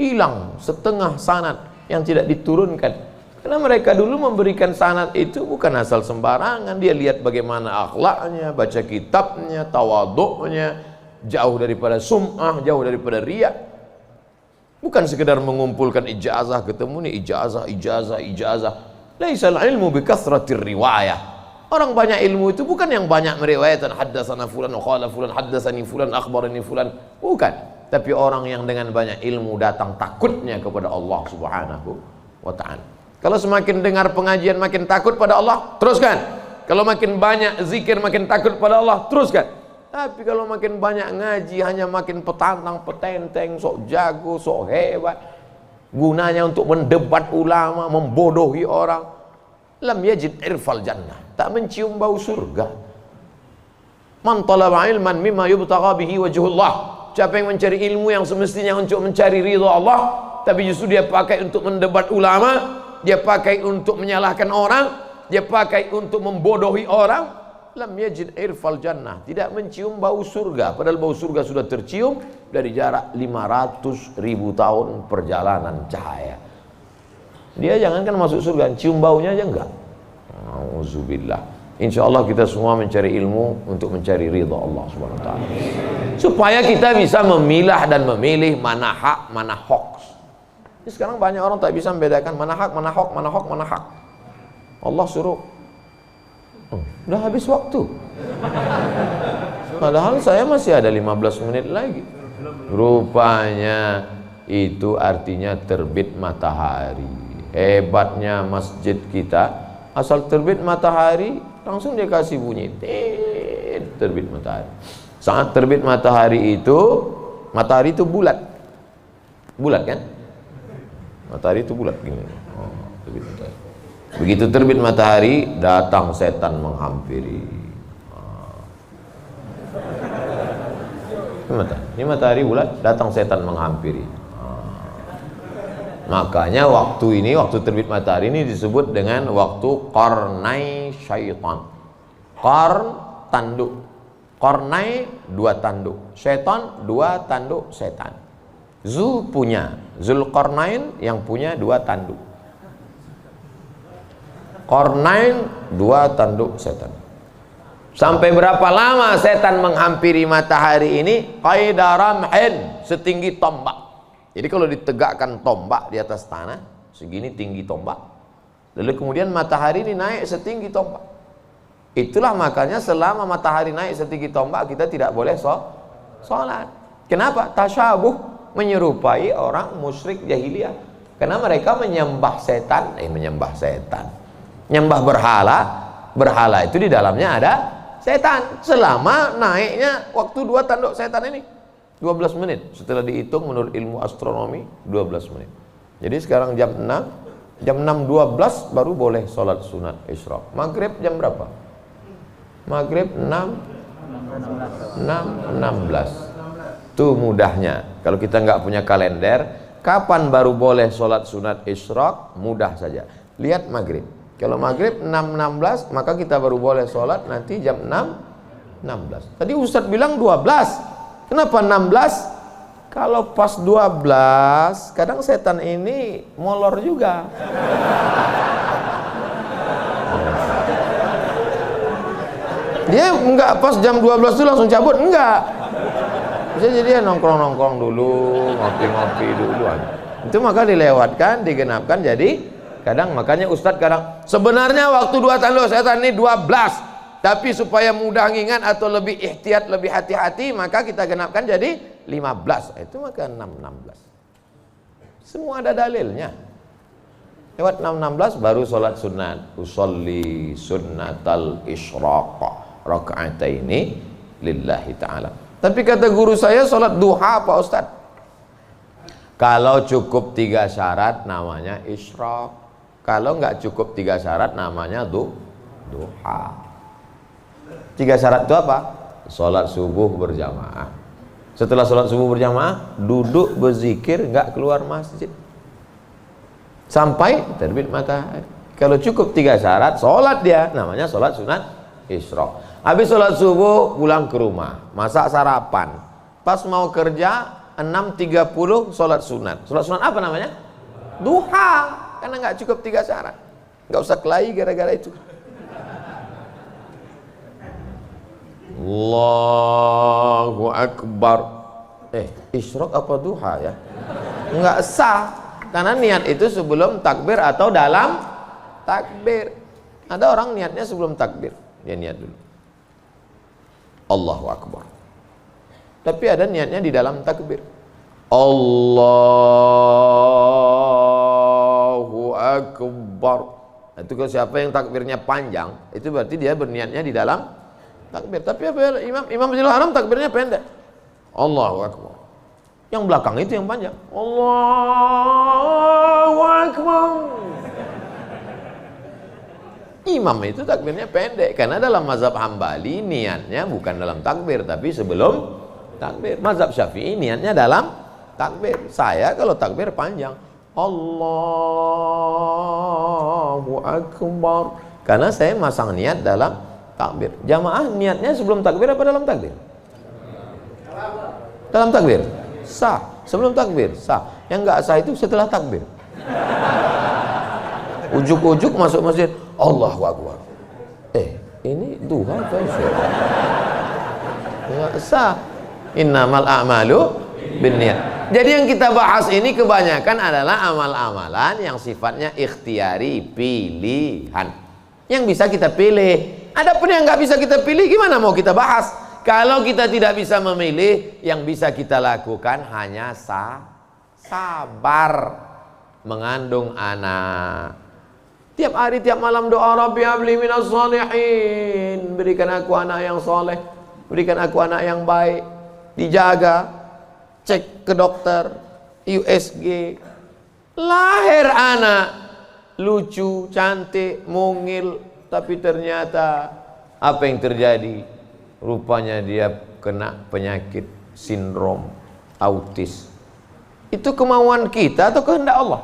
hilang setengah sanad yang tidak diturunkan. Karena mereka dulu memberikan sanad itu bukan asal sembarangan. Dia lihat bagaimana akhlaknya, baca kitabnya, tawaduknya, jauh daripada sum'ah, jauh daripada riya. Bukan sekedar mengumpulkan ijazah, ketemu nih ijazah. Laisal ilmu bikathratir riwayah. Orang banyak ilmu itu bukan yang banyak meriwayatkan haddatsana fulan wa qala fulan haddatsani fulan akhbarani fulan, bukan. Tapi orang yang dengan banyak ilmu datang takutnya kepada Allah Subhanahu wa ta'ala. Kalau semakin dengar pengajian makin takut pada Allah, teruskan. Kalau makin banyak zikir makin takut pada Allah, teruskan. Tapi kalau makin banyak ngaji hanya makin petantang, petenteng, sok jago, sok hebat. Gunanya untuk mendebat ulama, membodohi orang. Lam yajid irfal jannah, tak mencium bau surga. Man talaba ilman mimma yubtagha bihi wajhullah. Siapa yang mencari ilmu yang semestinya untuk mencari ridha Allah, tapi justru dia pakai untuk mendebat ulama, dia pakai untuk menyalahkan orang, dia pakai untuk membodohi orang, lam yajid irfal jannah, tidak mencium bau surga. Padahal bau surga sudah tercium dari jarak 500.000 tahun perjalanan cahaya. Dia jangankan masuk surga, cium baunya aja enggak. Auzubillah. Insyaallah kita semua mencari ilmu untuk mencari ridha Allah Subhanahu wa taala. Supaya kita bisa memilah dan memilih mana hak, mana hoax. Sekarang banyak orang tak bisa membedakan mana hak, mana hoax, mana hak. Allah suruh Udah habis waktu. Padahal saya masih ada 15 menit lagi. Rupanya itu artinya terbit matahari. Hebatnya masjid kita, asal terbit matahari langsung dia kasih bunyi terbit matahari. Saat terbit matahari itu bulat. Bulat kan? Matahari itu bulat gini. Terbit matahari. Begitu terbit matahari, datang setan menghampiri. Ini matahari bulat, datang setan menghampiri. Makanya waktu terbit matahari ini disebut dengan waktu qarnai syaitan. Qarn tanduk, qarnai dua tanduk, syaitan dua tanduk setan. Zulqarnain yang punya dua tanduk. Qarnain dua tanduk setan. Sampai berapa lama setan menghampiri matahari ini? Qaida ramhin, setinggi tombak. Jadi kalau ditegakkan tombak di atas tanah, segini tinggi tombak. Lalu kemudian matahari ini naik setinggi tombak. Itulah makanya selama matahari naik setinggi tombak, kita tidak boleh sholat. Kenapa? Tasyabuh, menyerupai orang musyrik jahiliyah. Karena mereka menyembah setan. Menyembah berhala itu di dalamnya ada setan. Selama naiknya waktu dua tanduk setan ini 12 menit. Setelah dihitung menurut ilmu astronomi 12 menit. Jadi sekarang jam 6.12 baru boleh sholat sunat isyraq. Maghrib jam berapa? Maghrib 6.16. Tuh mudahnya. Kalau kita nggak punya kalender, kapan baru boleh sholat sunat isyraq? Mudah saja. Lihat maghrib. Kalau maghrib 6.16, maka kita baru boleh sholat nanti jam 6.16. Tadi Ustadz bilang 12. Kenapa 16? Kalau pas 12, kadang setan ini molor juga. Dia enggak pas jam 12 itu langsung cabut, enggak. Bisa jadi dia nongkrong-nongkrong dulu, ngopi-ngopi dulu aja. Itu maka dilewatkan, digenapkan jadi kadang. Makanya Ustadz kadang sebenarnya waktu dua tanduk setan ini 12, tapi supaya mudah ngingat atau lebih ihtiyat, lebih hati-hati, maka kita genapkan jadi 15. Itu maka 6.16. Semua ada dalilnya. Lewat 6.16 baru sholat sunat. Usolli sunnatal isyraq raka'ataini lillahi ta'ala. Tapi kata guru saya, sholat duha Pak Ustadz. Kalau cukup 3 syarat namanya isyraq. Kalau nggak cukup 3 syarat namanya duha. 3 syarat itu apa? Sholat subuh berjamaah. Setelah sholat subuh berjamaah, duduk berzikir, nggak keluar masjid sampai terbit matahari. Kalau cukup 3 syarat, sholat dia, namanya sholat sunat isyraq. Habis sholat subuh, pulang ke rumah, masak sarapan. Pas mau kerja, 6.30 sholat sunat. Sholat sunat apa namanya? Duha. Karena nggak cukup 3 syarat. Nggak usah kelahi gara-gara itu. Allahu Akbar. Isyraq apa duha ya? Nggak sah. Karena niat itu sebelum takbir atau dalam takbir. Ada orang niatnya sebelum takbir. Dia niat dulu. Allahu Akbar. Tapi ada niatnya di dalam takbir. Allahu Akbar. Itu kalau siapa yang takbirnya panjang, itu berarti dia berniatnya di dalam takbir. Tapi apa Imam Masjidil Haram takbirnya pendek. Allahu Akbar. Yang belakang itu yang panjang. Allahu Akbar. Imam itu takbirnya pendek karena dalam mazhab Hambali niatnya bukan dalam takbir tapi sebelum takbir. Mazhab Syafi'i niatnya dalam takbir. Saya kalau takbir panjang. Allahu Akbar. Karena saya masang niat dalam takbir. Jamaah niatnya sebelum takbir apa dalam takbir? Dalam takbir. Sah. Sebelum takbir sah. Yang enggak sah itu setelah takbir. Ujuk-ujuk masuk masjid. Allahu Akbar. Ini duha atau syaitan? Enggak sah. Innamal a'malu binniyat. Jadi yang kita bahas ini kebanyakan adalah amal-amalan yang sifatnya ikhtiari, pilihan. Yang bisa kita pilih. Adapun yang nggak bisa kita pilih, gimana mau kita bahas? Kalau kita tidak bisa memilih, yang bisa kita lakukan hanya sabar mengandung anak. Tiap hari, tiap malam doa, Rabbi habli minas shalihin, berikan aku anak yang soleh, berikan aku anak yang baik. Dijaga, cek ke dokter, USG, lahir anak lucu, cantik, mungil, tapi ternyata apa yang terjadi? Rupanya dia kena penyakit sindrom autis. Itu kemauan kita atau kehendak Allah?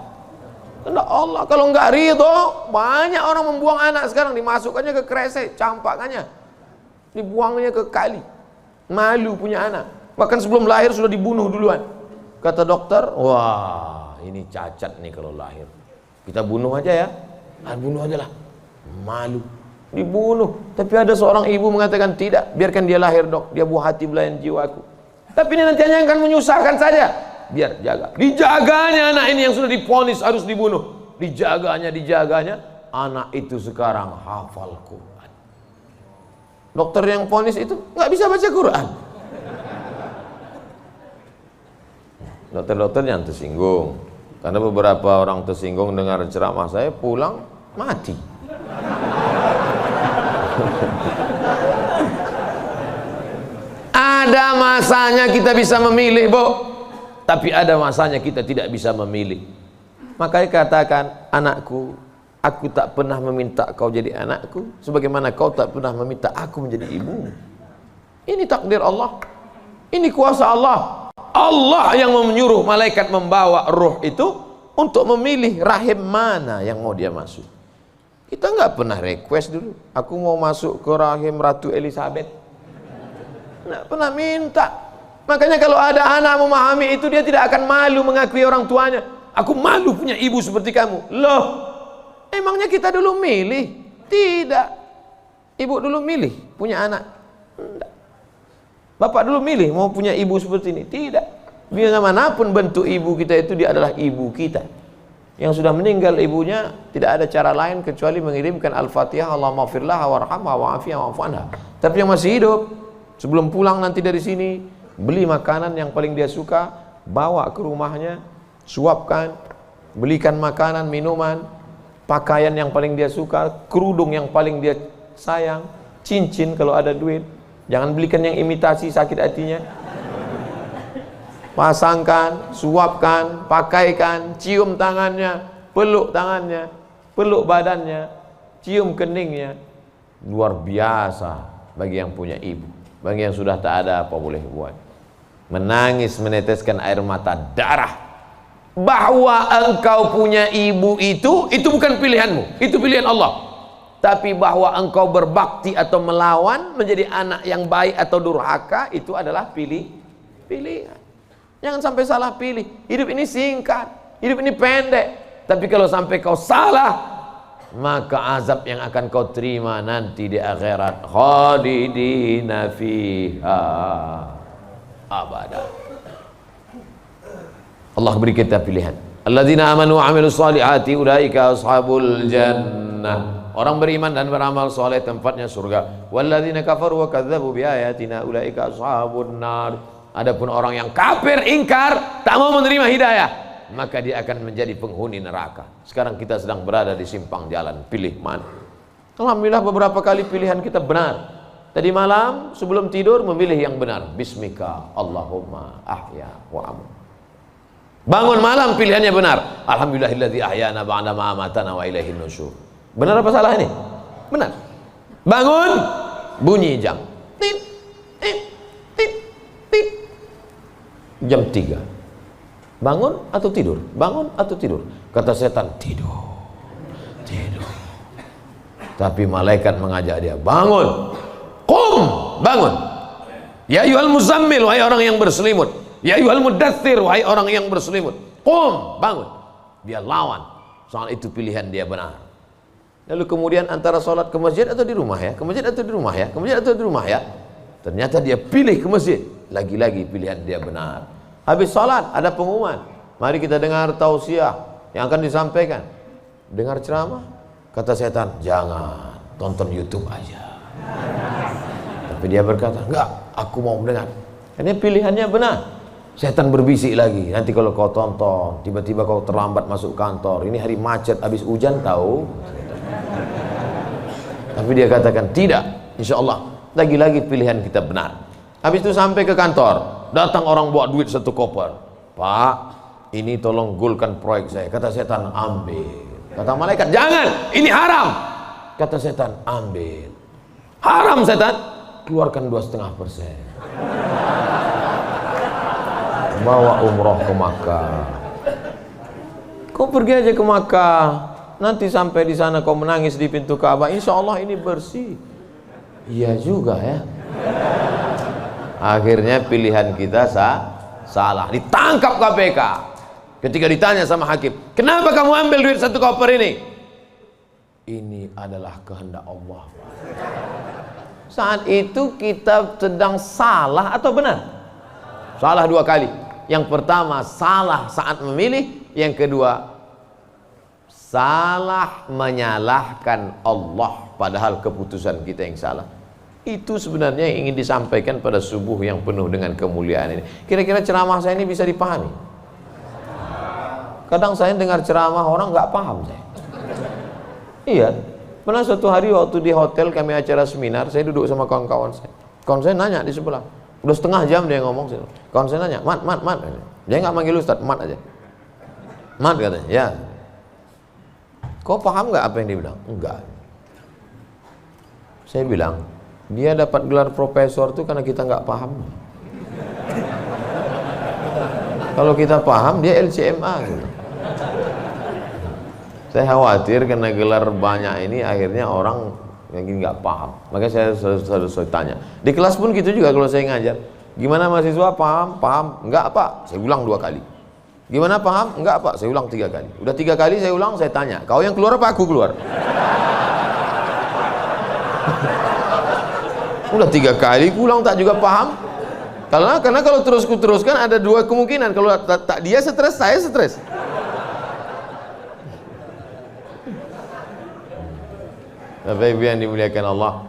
Kehendak Allah. Kalau nggak ridho, banyak orang membuang anak sekarang, dimasukkannya ke kresek, campakannya dibuangnya ke kali. Malu punya anak. Bahkan sebelum lahir sudah dibunuh duluan. Kata dokter, wah ini cacat nih kalau lahir. Kita bunuh aja ya. Bunuh aja lah. Malu. Dibunuh. Tapi ada seorang ibu mengatakan, tidak, biarkan dia lahir dok, dia buah hati belayan jiwaku. Tapi ini nanti hanya akan menyusahkan saja. Biar jaga. Dijaganya anak ini yang sudah divonis harus dibunuh. Dijaganya, anak itu sekarang hafal Quran. Dokter yang vonis itu nggak bisa baca Quran. Dokter-dokter yang tersinggung. Karena beberapa orang tersinggung dengar ceramah saya, pulang mati. Ada masanya kita bisa memilih, Bu. Tapi ada masanya kita tidak bisa memilih. Makanya katakan, anakku, aku tak pernah meminta kau jadi anakku, sebagaimana kau tak pernah meminta aku menjadi ibumu. Ini takdir Allah. Ini kuasa Allah. Allah yang menyuruh malaikat membawa ruh itu untuk memilih rahim mana yang mau dia masuk. Kita nggak pernah request dulu, aku mau masuk ke rahim Ratu Elizabeth. Nggak pernah minta. Makanya kalau ada anak memahami itu, dia tidak akan malu mengakui orang tuanya. Aku malu punya ibu seperti kamu. Loh, emangnya kita dulu milih? Tidak. Ibu dulu milih punya anak? Tidak. Bapak dulu milih mau punya ibu seperti ini? Tidak. Biar manapun bentuk ibu kita itu, dia adalah ibu kita. Yang sudah meninggal ibunya, tidak ada cara lain kecuali mengirimkan Al-Fatihah, Allahumma firlaha warhamha wa'afiyah wa'fu anha. Tapi yang masih hidup, sebelum pulang nanti dari sini, beli makanan yang paling dia suka, bawa ke rumahnya, suapkan, belikan makanan, minuman, pakaian yang paling dia suka, kerudung yang paling dia sayang, cincin kalau ada duit. Jangan belikan yang imitasi, sakit hatinya. Pasangkan, suapkan, pakaikan, cium tangannya, peluk tangannya, peluk badannya, cium keningnya. Luar biasa bagi yang punya ibu. Bagi yang sudah tak ada, apa boleh buat? Menangis, meneteskan air mata darah. Bahwa engkau punya ibu itu bukan pilihanmu, itu pilihan Allah. Tapi bahwa engkau berbakti atau melawan, menjadi anak yang baik atau durhaka, itu adalah pilihan. Jangan sampai salah pilih. Hidup ini singkat, hidup ini pendek. Tapi kalau sampai kau salah, maka azab yang akan kau terima nanti di akhirat, khalidina fiha abada. Allah beri kita pilihan. Alladzina amanu wa amilus solihati ulaika ashabul jannah. Orang beriman dan beramal soleh tempatnya surga. Walladzina kafaru wa kadzdzabu biayatina ulaika ashabun nar. Adapun orang yang kafir, ingkar, tak mau menerima hidayah, maka dia akan menjadi penghuni neraka. Sekarang kita sedang berada di simpang jalan, pilih mana? Alhamdulillah beberapa kali pilihan kita benar. Tadi malam sebelum tidur memilih yang benar. Bismika Allahumma ahya wa amut. Bangun malam pilihannya benar. Alhamdulillahilladzi ahyana ba'da ma amatana wa ilaihin nusyur. Benar apa salah ini? Benar. Bangun, bunyi jam. Tit, tit, tit, tit. Jam 3. Bangun atau tidur? Bangun atau tidur? Kata setan, tidur. Tidur. Tapi malaikat mengajak dia, bangun. Qum, bangun. Ya ayyuhal muzammil, wahai orang yang berselimut. Ya ayyuhal mudaththir, wahai orang yang berselimut. Qum, bangun. Dia lawan. Soal itu pilihan dia benar. Lalu kemudian antara sholat ke masjid atau di rumah ya? Ke masjid atau di rumah ya? Ke masjid atau di rumah ya? Ternyata dia pilih ke masjid. Lagi-lagi pilihan dia benar. Habis sholat ada pengumuman. Mari kita dengar tausiah yang akan disampaikan. Dengar ceramah. Kata setan, jangan, tonton YouTube aja. Tapi dia berkata, enggak, aku mau mendengar. Karena pilihannya benar. Setan berbisik lagi, nanti kalau kau tonton, tiba-tiba kau terlambat masuk kantor, ini hari macet, habis hujan tahu. Tapi dia katakan, tidak, insya Allah, lagi-lagi pilihan kita benar. Habis itu sampai ke kantor, datang orang bawa duit 1 koper. Pak, ini tolong golkan proyek saya. Kata setan, ambil. Kata malaikat, jangan, ini haram. Kata setan, ambil. Haram setan, keluarkan 2,5%. Bawa umroh ke Makkah. Kau pergi aja ke Makkah, nanti sampai di sana kau menangis di pintu Ka'bah, insya Allah ini bersih. Iya juga ya. Akhirnya pilihan kita salah. Ditangkap KPK. Ketika ditanya sama hakim, kenapa kamu ambil duit 1 koper ini? Ini adalah kehendak Allah. Saat itu kita sedang salah atau benar? Salah 2 kali. Yang pertama salah saat memilih, yang kedua salah menyalahkan Allah padahal keputusan kita yang salah. Itu sebenarnya yang ingin disampaikan pada subuh yang penuh dengan kemuliaan ini. Kira-kira ceramah saya ini bisa dipahami? Kadang saya dengar ceramah orang nggak paham saya. Iya, pernah suatu hari waktu di hotel kami acara seminar, saya duduk sama kawan-kawan saya. Kawan saya nanya di sebelah, udah setengah jam dia ngomong. Kawan saya nanya, mat. Dia nggak manggil Ustadz, mat aja. Mat katanya, ya. Kau paham nggak apa yang dia bilang? Enggak. Saya bilang, dia dapat gelar profesor itu karena kita nggak paham. Kalau kita paham, dia LCMA gitu. Saya khawatir karena gelar banyak ini akhirnya orang yang nggak paham. Makanya saya selalu tanya. Di kelas pun gitu juga kalau saya ngajar. Gimana mahasiswa paham? Paham? Enggak Pak. Saya ulang 2 kali. Gimana paham? Enggak Pak. Saya ulang 3 kali. Udah 3 kali saya ulang, saya tanya. Kau yang keluar apa aku keluar? Udah 3 kali ulang tak juga paham. Karena kalau teruskan ada 2 kemungkinan. Kalau tak dia stres, saya stres. Bapak Ibu yang dimuliakan Allah,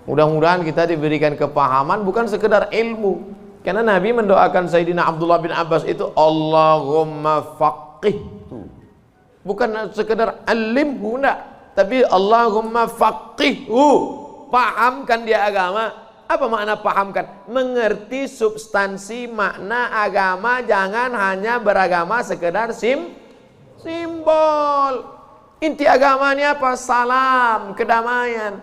mudah-mudahan kita diberikan kepahaman bukan sekedar ilmu. Karena Nabi mendoakan Sayyidina Abdullah bin Abbas itu Allahumma faqihhu, bukan sekedar alimhu, enggak, tapi Allahumma faqihhu, pahamkan dia agama. Apa makna pahamkan? Mengerti substansi makna agama, jangan hanya beragama sekedar simbol. Inti agama ini apa? Salam, kedamaian.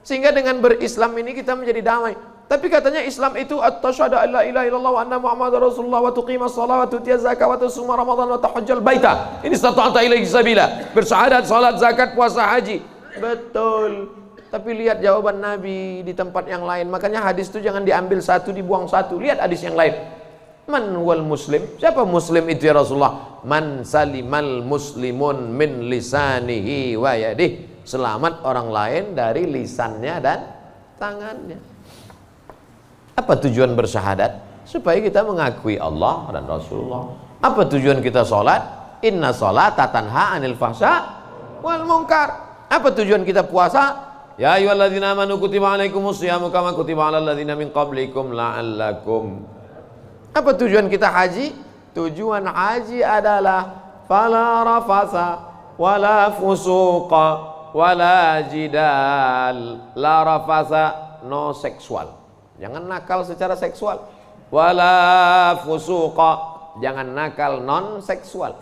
Sehingga dengan berislam ini kita menjadi damai. Tapi katanya Islam itu at-tasyhadu an la ilaha illallah wa anna muhammadar rasulullah wa tuqimas shalah wa tutiyaz zakah wa tasuma ramadan wa tahajjal baita. Ini stata'ta ilaihi sabila. Bersyahadat, salat, zakat, puasa, haji. Betul. Tapi lihat jawaban Nabi di tempat yang lain. Makanya hadis itu jangan diambil satu, dibuang satu. Lihat hadis yang lain. Man wal muslim? Siapa muslim itu ya Rasulullah? Man salimal muslimun min lisanihi wa yadih. Selamat orang lain dari lisannya dan tangannya. Apa tujuan bersyahadat? Supaya kita mengakui Allah dan Rasulullah. Apa tujuan kita sholat? Inna sholata tanha anil fahsya wal munkar. Apa tujuan kita puasa? Ya ayyuhalladzina amanu kutiba alaikumus syiyamu kama kutiba alal ladzina min qablikum la'allakum. Apa tujuan kita haji? Tujuan haji adalah fala rafasa wala fusuqa wala jidal. La rafasa, no seksual. Jangan nakal secara seksual. Wala fusuqa, jangan nakal non seksual.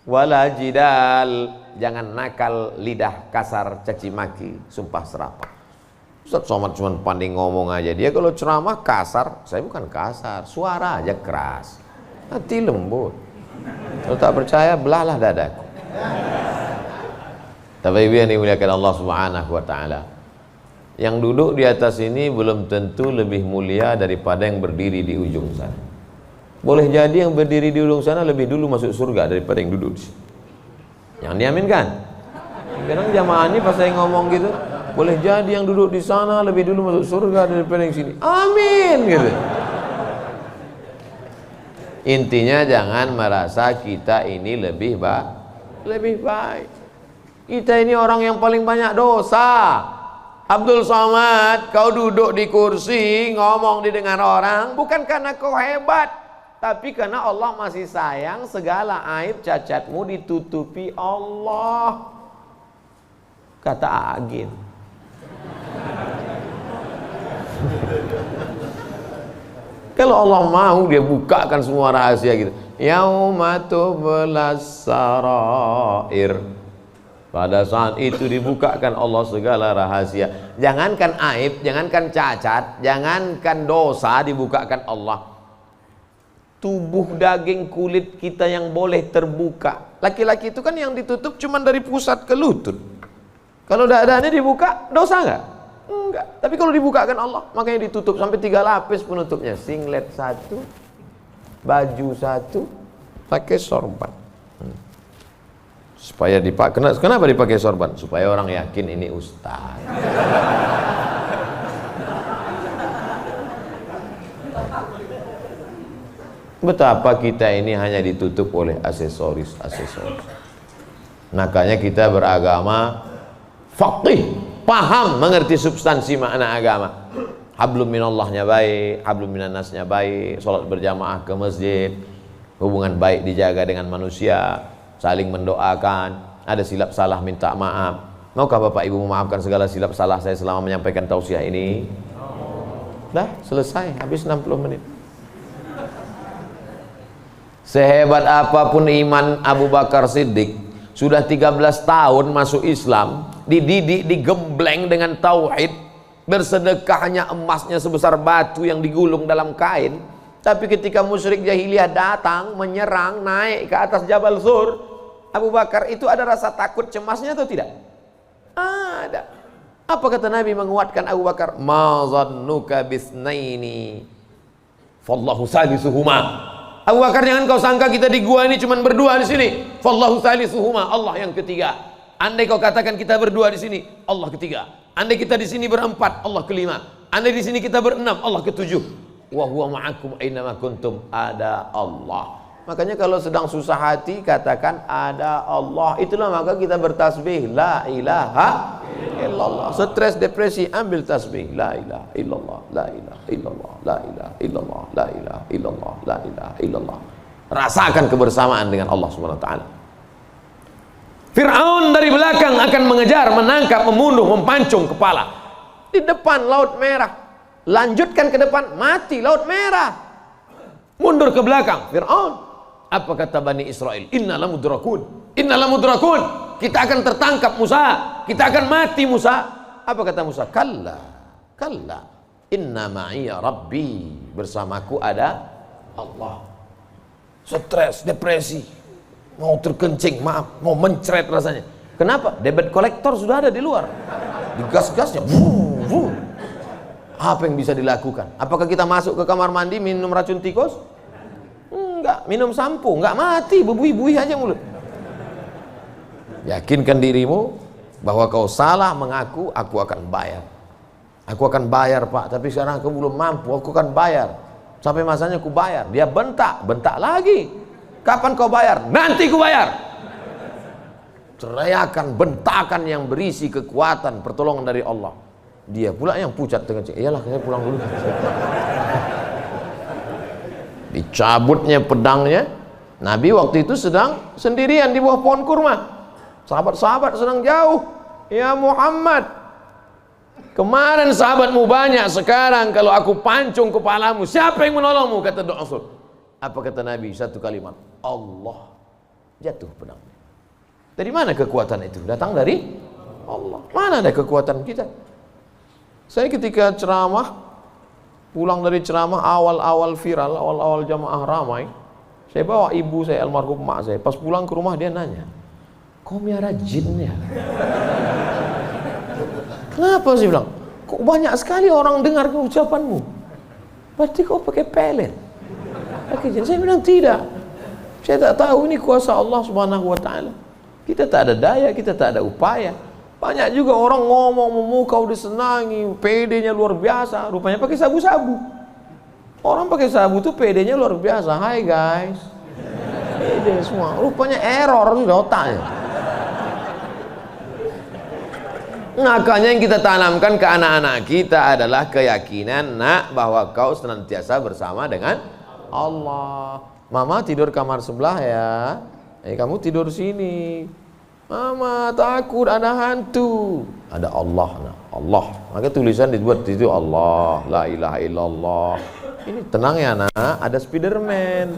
Wala jidal, jangan nakal lidah kasar, caci maki, sumpah serapah. Ustaz Somad cuma pandai ngomong aja. Dia kalau ceramah kasar, saya bukan kasar, suara aja keras, hati lembut. Kalau tak percaya, belahlah dadaku. Tapi Ibu yang dimuliakan Allah Subhanahu wa Ta'ala, yang duduk di atas ini belum tentu lebih mulia daripada yang berdiri di ujung sana. Boleh jadi yang berdiri di ujung sana lebih dulu masuk surga daripada yang duduk di sini. Yang diaminkan. Kadang jamaah ini pas saya ngomong gitu, boleh jadi yang duduk di sana lebih dulu masuk surga daripada yang sini. Amin gitu. Intinya jangan merasa kita ini lebih baik. Kita ini orang yang paling banyak dosa. Abdul Somad, kau duduk di kursi ngomong didengar orang bukan karena kau hebat, tapi karena Allah masih sayang. Segala aib cacatmu ditutupi Allah, kata Agin. Kalau Allah mau, dia bukakan semua rahasia gitu. Yauma tublas sarair. Pada saat itu dibukakan Allah segala rahasia. Jangankan aib, jangankan cacat, jangankan dosa, dibukakan Allah. Tubuh, daging, kulit kita yang boleh terbuka. Laki-laki itu kan yang ditutup cuma dari pusat ke lutut. Kalau dadanya dibuka, dosa nggak? Enggak. Tapi kalau dibukakan Allah, makanya ditutup sampai 3 lapis penutupnya. Singlet 1, baju 1, pakai sorban. Supaya dipakai. Kenapa dipakai sorban? Supaya orang yakin ini ustaz. Betapa kita ini hanya ditutup oleh aksesoris. Makanya kita beragama faqih, paham, mengerti substansi makna agama. Hablum minallahnya baik, hablum minannasnya baik, sholat berjamaah ke masjid, hubungan baik dijaga dengan manusia, saling mendoakan, ada silap salah minta maaf. Maukah Bapak Ibu memaafkan segala silap salah saya selama menyampaikan tausiah ini? Dah selesai, habis 60 menit. Sehebat apapun iman Abu Bakar Siddiq, sudah 13 tahun masuk Islam, dididik, digembleng dengan tauhid, bersedekahnya emasnya sebesar batu yang digulung dalam kain. Tapi ketika musyrik jahiliyah datang menyerang, naik ke atas Jabal Sur, Abu Bakar itu ada rasa takut cemasnya atau tidak? Ada. Apa kata Nabi menguatkan Abu Bakar? Ma zannuka bisnaini fallahu salisuhuma. Abu Bakar, jangan kau sangka kita di gua ini cuma berdua di sini. Fallahu salisuhuma, Allah yang ketiga. Andai kau katakan kita berdua di sini, Allah ketiga. Andai kita di sini berempat, Allah kelima. Andai di sini kita berenam, Allah ketujuh. Wa huwa ma'akum aina ma kuntum, ada Allah. Makanya kalau sedang susah hati katakan ada Allah. Itulah maka kita bertasbih la ilaha illallah. Stres, depresi, ambil tasbih la ilaha illallah, la ilaha illallah, la ilaha illallah, la ilaha illallah, la ilaha illallah. Rasakan kebersamaan dengan Allah Subhanahu wa taala. Fir'aun dari belakang akan mengejar, menangkap, membunuh, mempancung kepala. Di depan Laut Merah. Lanjutkan ke depan, mati Laut Merah. Mundur ke belakang, Fir'aun. Apa kata Bani Israel? Inna lamudrakun, inna lamudrakun. Kita akan tertangkap Musa, kita akan mati Musa. Apa kata Musa? Kalla, kalla, inna ma'iya rabbi, bersamaku ada Allah. Stres, depresi, mau terkencing, maaf, mau mencret rasanya. Kenapa? Debit kolektor sudah ada di luar, digas-gasnya. Apa yang bisa dilakukan? Apakah kita masuk ke kamar mandi minum racun tikus? Enggak. Minum sampo? Enggak, mati, bebui-bui aja mulut. Yakinkan dirimu bahwa kau salah mengaku, aku akan bayar. Aku akan bayar Pak, tapi sekarang aku belum mampu, aku akan bayar. Sampai masanya aku bayar. Dia bentak, bentak lagi. Kapan kau bayar? Nanti ku bayar. Teriakan, bentakan yang berisi kekuatan, pertolongan dari Allah. Dia pula yang pucat dengan cik. Iyalah, saya pulang dulu. Dicabutnya pedangnya. Nabi waktu itu sedang sendirian di bawah pohon kurma. Sahabat-sahabat sedang jauh. Ya Muhammad, kemarin sahabatmu banyak, sekarang kalau aku pancung kepalamu, siapa yang menolongmu? Kata Rasul. Apa kata Nabi? Satu kalimat, Allah. Jatuh pedangnya. Dari mana kekuatan itu? Datang dari Allah. Mana ada kekuatan kita? Saya ketika ceramah, pulang dari ceramah awal-awal viral, awal-awal jamaah ramai, saya bawa ibu saya, almarhum mak saya. Pas pulang ke rumah dia nanya, kau miara jin ya? Kenapa sih bilang? Kok banyak sekali orang dengar ucapanmu? Berarti kau pakai pelet? Pakai jin? Saya bilang tidak. Saya tak tahu, ini kuasa Allah Subhanahu wa taala. Kita tak ada daya, kita tak ada upaya. Banyak juga orang ngomong memukau disenangi, PD-nya luar biasa, rupanya pakai sabu-sabu. Orang pakai sabu tuh PD-nya luar biasa. Hai guys, PD semua, rupanya error sudah otaknya. Makanya yang kita tanamkan ke anak-anak kita adalah keyakinan, nak, bahwa kau senantiasa bersama dengan Allah. Mama tidur kamar sebelah ya, kamu tidur sini. Mama takut ada hantu. Ada Allah, nak. Allah. Maka tulisan dibuat di situ Allah, la ilaha illallah. Ini tenang ya nak, ada Spiderman.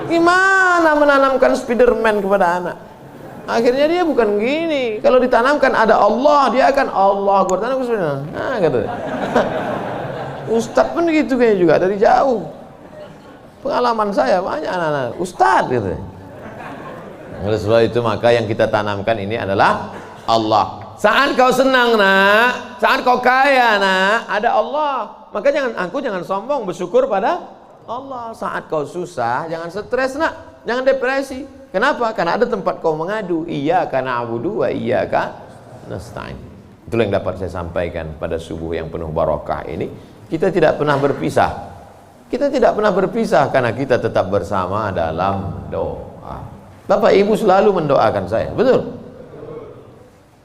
Gimana menanamkan Spiderman kepada anak? Akhirnya dia bukan gini. Kalau ditanamkan ada Allah, dia akan Allah bertanam Spiderman. Nah, kata. Ustadz pun gitu kayaknya juga dari jauh. Pengalaman saya banyak anak-anak Ustadz gitu. Oleh sebab itu maka yang kita tanamkan ini adalah Allah. Saat kau senang nak, saat kau kaya nak, ada Allah. Maka jangan sombong, bersyukur pada Allah. Saat kau susah, jangan stres nak, jangan depresi. Kenapa? Karena ada tempat kau mengadu. Iyyaka na'budu wa iyyaka nasta'in. Itulah yang dapat saya sampaikan pada subuh yang penuh barakah ini. Kita tidak pernah berpisah. Kita tidak pernah berpisah karena kita tetap bersama dalam doa. Bapak Ibu selalu mendoakan saya, betul?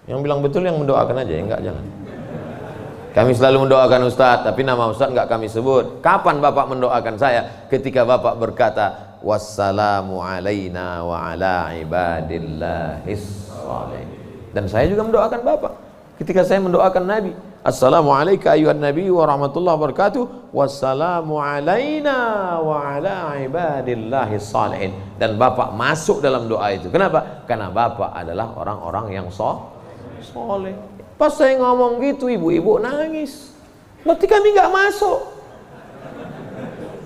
Yang bilang betul yang mendoakan aja, ya enggak, jangan. Kami selalu mendoakan Ustadz, tapi nama Ustadz enggak kami sebut. Kapan Bapak mendoakan saya? Ketika Bapak berkata, wassalamu alaina wa ala ibadillahis shalihin. Dan saya juga mendoakan Bapak. Ketika saya mendoakan Nabi, assalamualaikum ayuhan nabi wa rahmatullahi wa barakatuh, wassalamu alaina wa ala ibadillahis shalihin. Dan Bapak masuk dalam doa itu. Kenapa? Karena Bapak adalah orang-orang yang soleh. Pas saya ngomong gitu, ibu-ibu nangis. Berarti kami nggak masuk.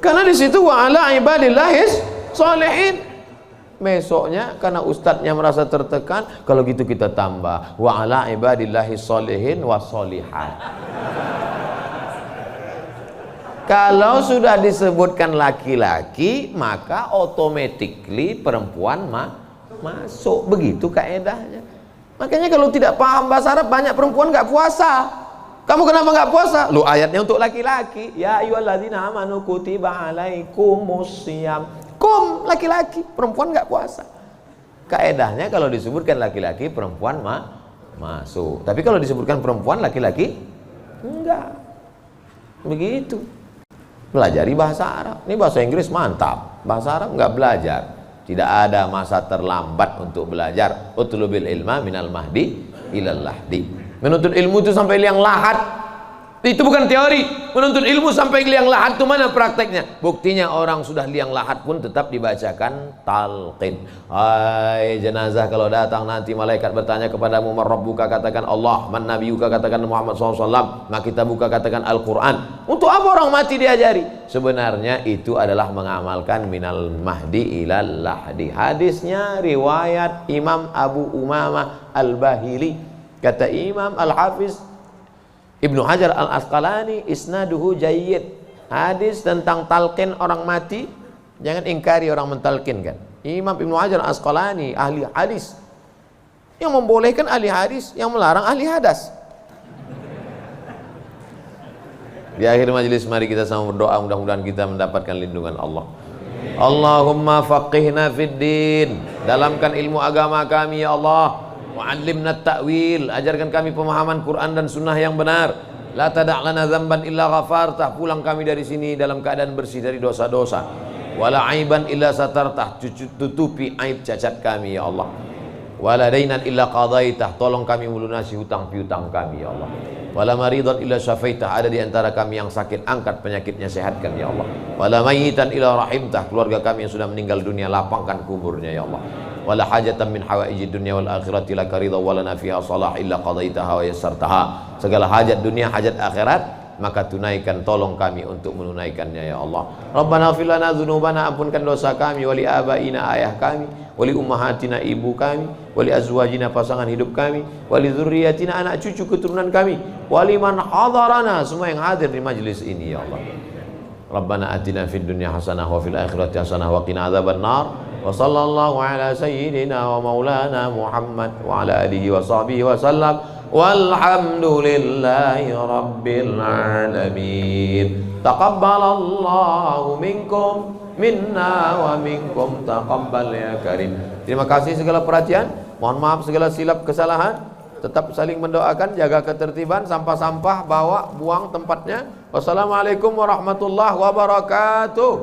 Karena di situ wa ala ibadillahis shalihin. Besoknya karena ustadznya merasa tertekan, kalau gitu kita tambah wa ala ibadillahis shalihin wa sholihat. Kalau sudah disebutkan laki-laki, maka automatically perempuan masuk. Begitu kaedahnya. Makanya kalau tidak paham bahasa Arab, banyak perempuan nggak puasa. Kamu kenapa nggak puasa? Lu ayatnya untuk laki-laki. Ya ayyuhalladzina amanu kutiba alaikumusiyam. Laki-laki, perempuan nggak puasa. Kaedahnya kalau disebutkan laki-laki, perempuan masuk. Tapi kalau disebutkan perempuan, laki-laki enggak. Begitu. Pelajari bahasa Arab. Ini bahasa Inggris mantap. Bahasa Arab nggak belajar. Tidak ada masa terlambat untuk belajar. Utlubil ilma minal mahdi ilal lahdi. Menuntut ilmu itu sampai liang lahat. Itu bukan teori. Menuntut ilmu sampai liang lahat itu mana prakteknya? Buktinya orang sudah liang lahat pun tetap dibacakan talqin. Hai jenazah, kalau datang nanti malaikat bertanya kepadamu, man rabbuka, katakan Allah, man nabiyuka, katakan Muhammad SAW, maka kita buka katakan Al-Quran. Untuk apa orang mati diajari? Sebenarnya itu adalah mengamalkan minal mahdi ilal lahdi. Hadisnya riwayat Imam Abu Umamah Al-Bahili. Kata Imam Al-Hafiz Ibnu Hajar Al-Asqalani, isnaduhu jayyid. Hadis tentang talqin orang mati, jangan ingkari orang mentalkinkan. Imam Ibnu Hajar Al-Asqalani, ahli hadis, yang membolehkan ahli hadis, yang melarang ahli hadas. Di akhir majelis mari kita sama berdoa, mudah-mudahan kita mendapatkan lindungan Allah. Allahumma faqihna fid din, dalamkan ilmu agama kami ya Allah. Wa'allimna ta'wil, ajarkan kami pemahaman Quran dan sunnah yang benar. La tada' lana dzamban illa ghafartah, pulang kami dari sini dalam keadaan bersih dari dosa-dosa. Wala aiban illa satartah, tutupi aib cacat kami ya Allah. Wala dainan illa qadaitah, tolong kami melunasi hutang piutang kami ya Allah. Wala maridan illa syafaitah, ada di antara kami yang sakit, angkat penyakitnya, sehatkan ya Allah. Wala mayyitan illa rahimtah, keluarga kami yang sudah meninggal dunia, lapangkan kuburnya ya Allah. Wala hajatan min hawaijid dunya wal akhirati laka ridha wa lana fiha salah illa qadaitaha wa yassartaha. Segala hajat dunia, hajat akhirat, maka tunaikan, tolong kami untuk menunaikannya ya Allah. Rabbana ighfir lana dzunubana, ampunkan dosa kami, wali abaina, ayah kami, wali ummahatina, ibu kami, wali azwajina, pasangan hidup kami, wali dzurriyyatina, anak cucu keturunan kami, wali man hadarana, semua yang hadir di majlis ini ya Allah. Rabbana atina fid dunya hasanah wa fil akhirati hasanah wa qina adzabannar. Wa sallallahu ala sayyidina wa maulana Muhammad wa ala alihi wa sahbihi wa sallam. Walhamdulillahi rabbil alamin. Taqabbalallahu minkum minna wa minkum taqabbal ya karim. Terima kasih segala perhatian. Mohon maaf segala silap kesalahan. Tetap saling mendoakan, jaga ketertiban, sampah-sampah bawa, buang tempatnya. Wassalamualaikum warahmatullahi wabarakatuh.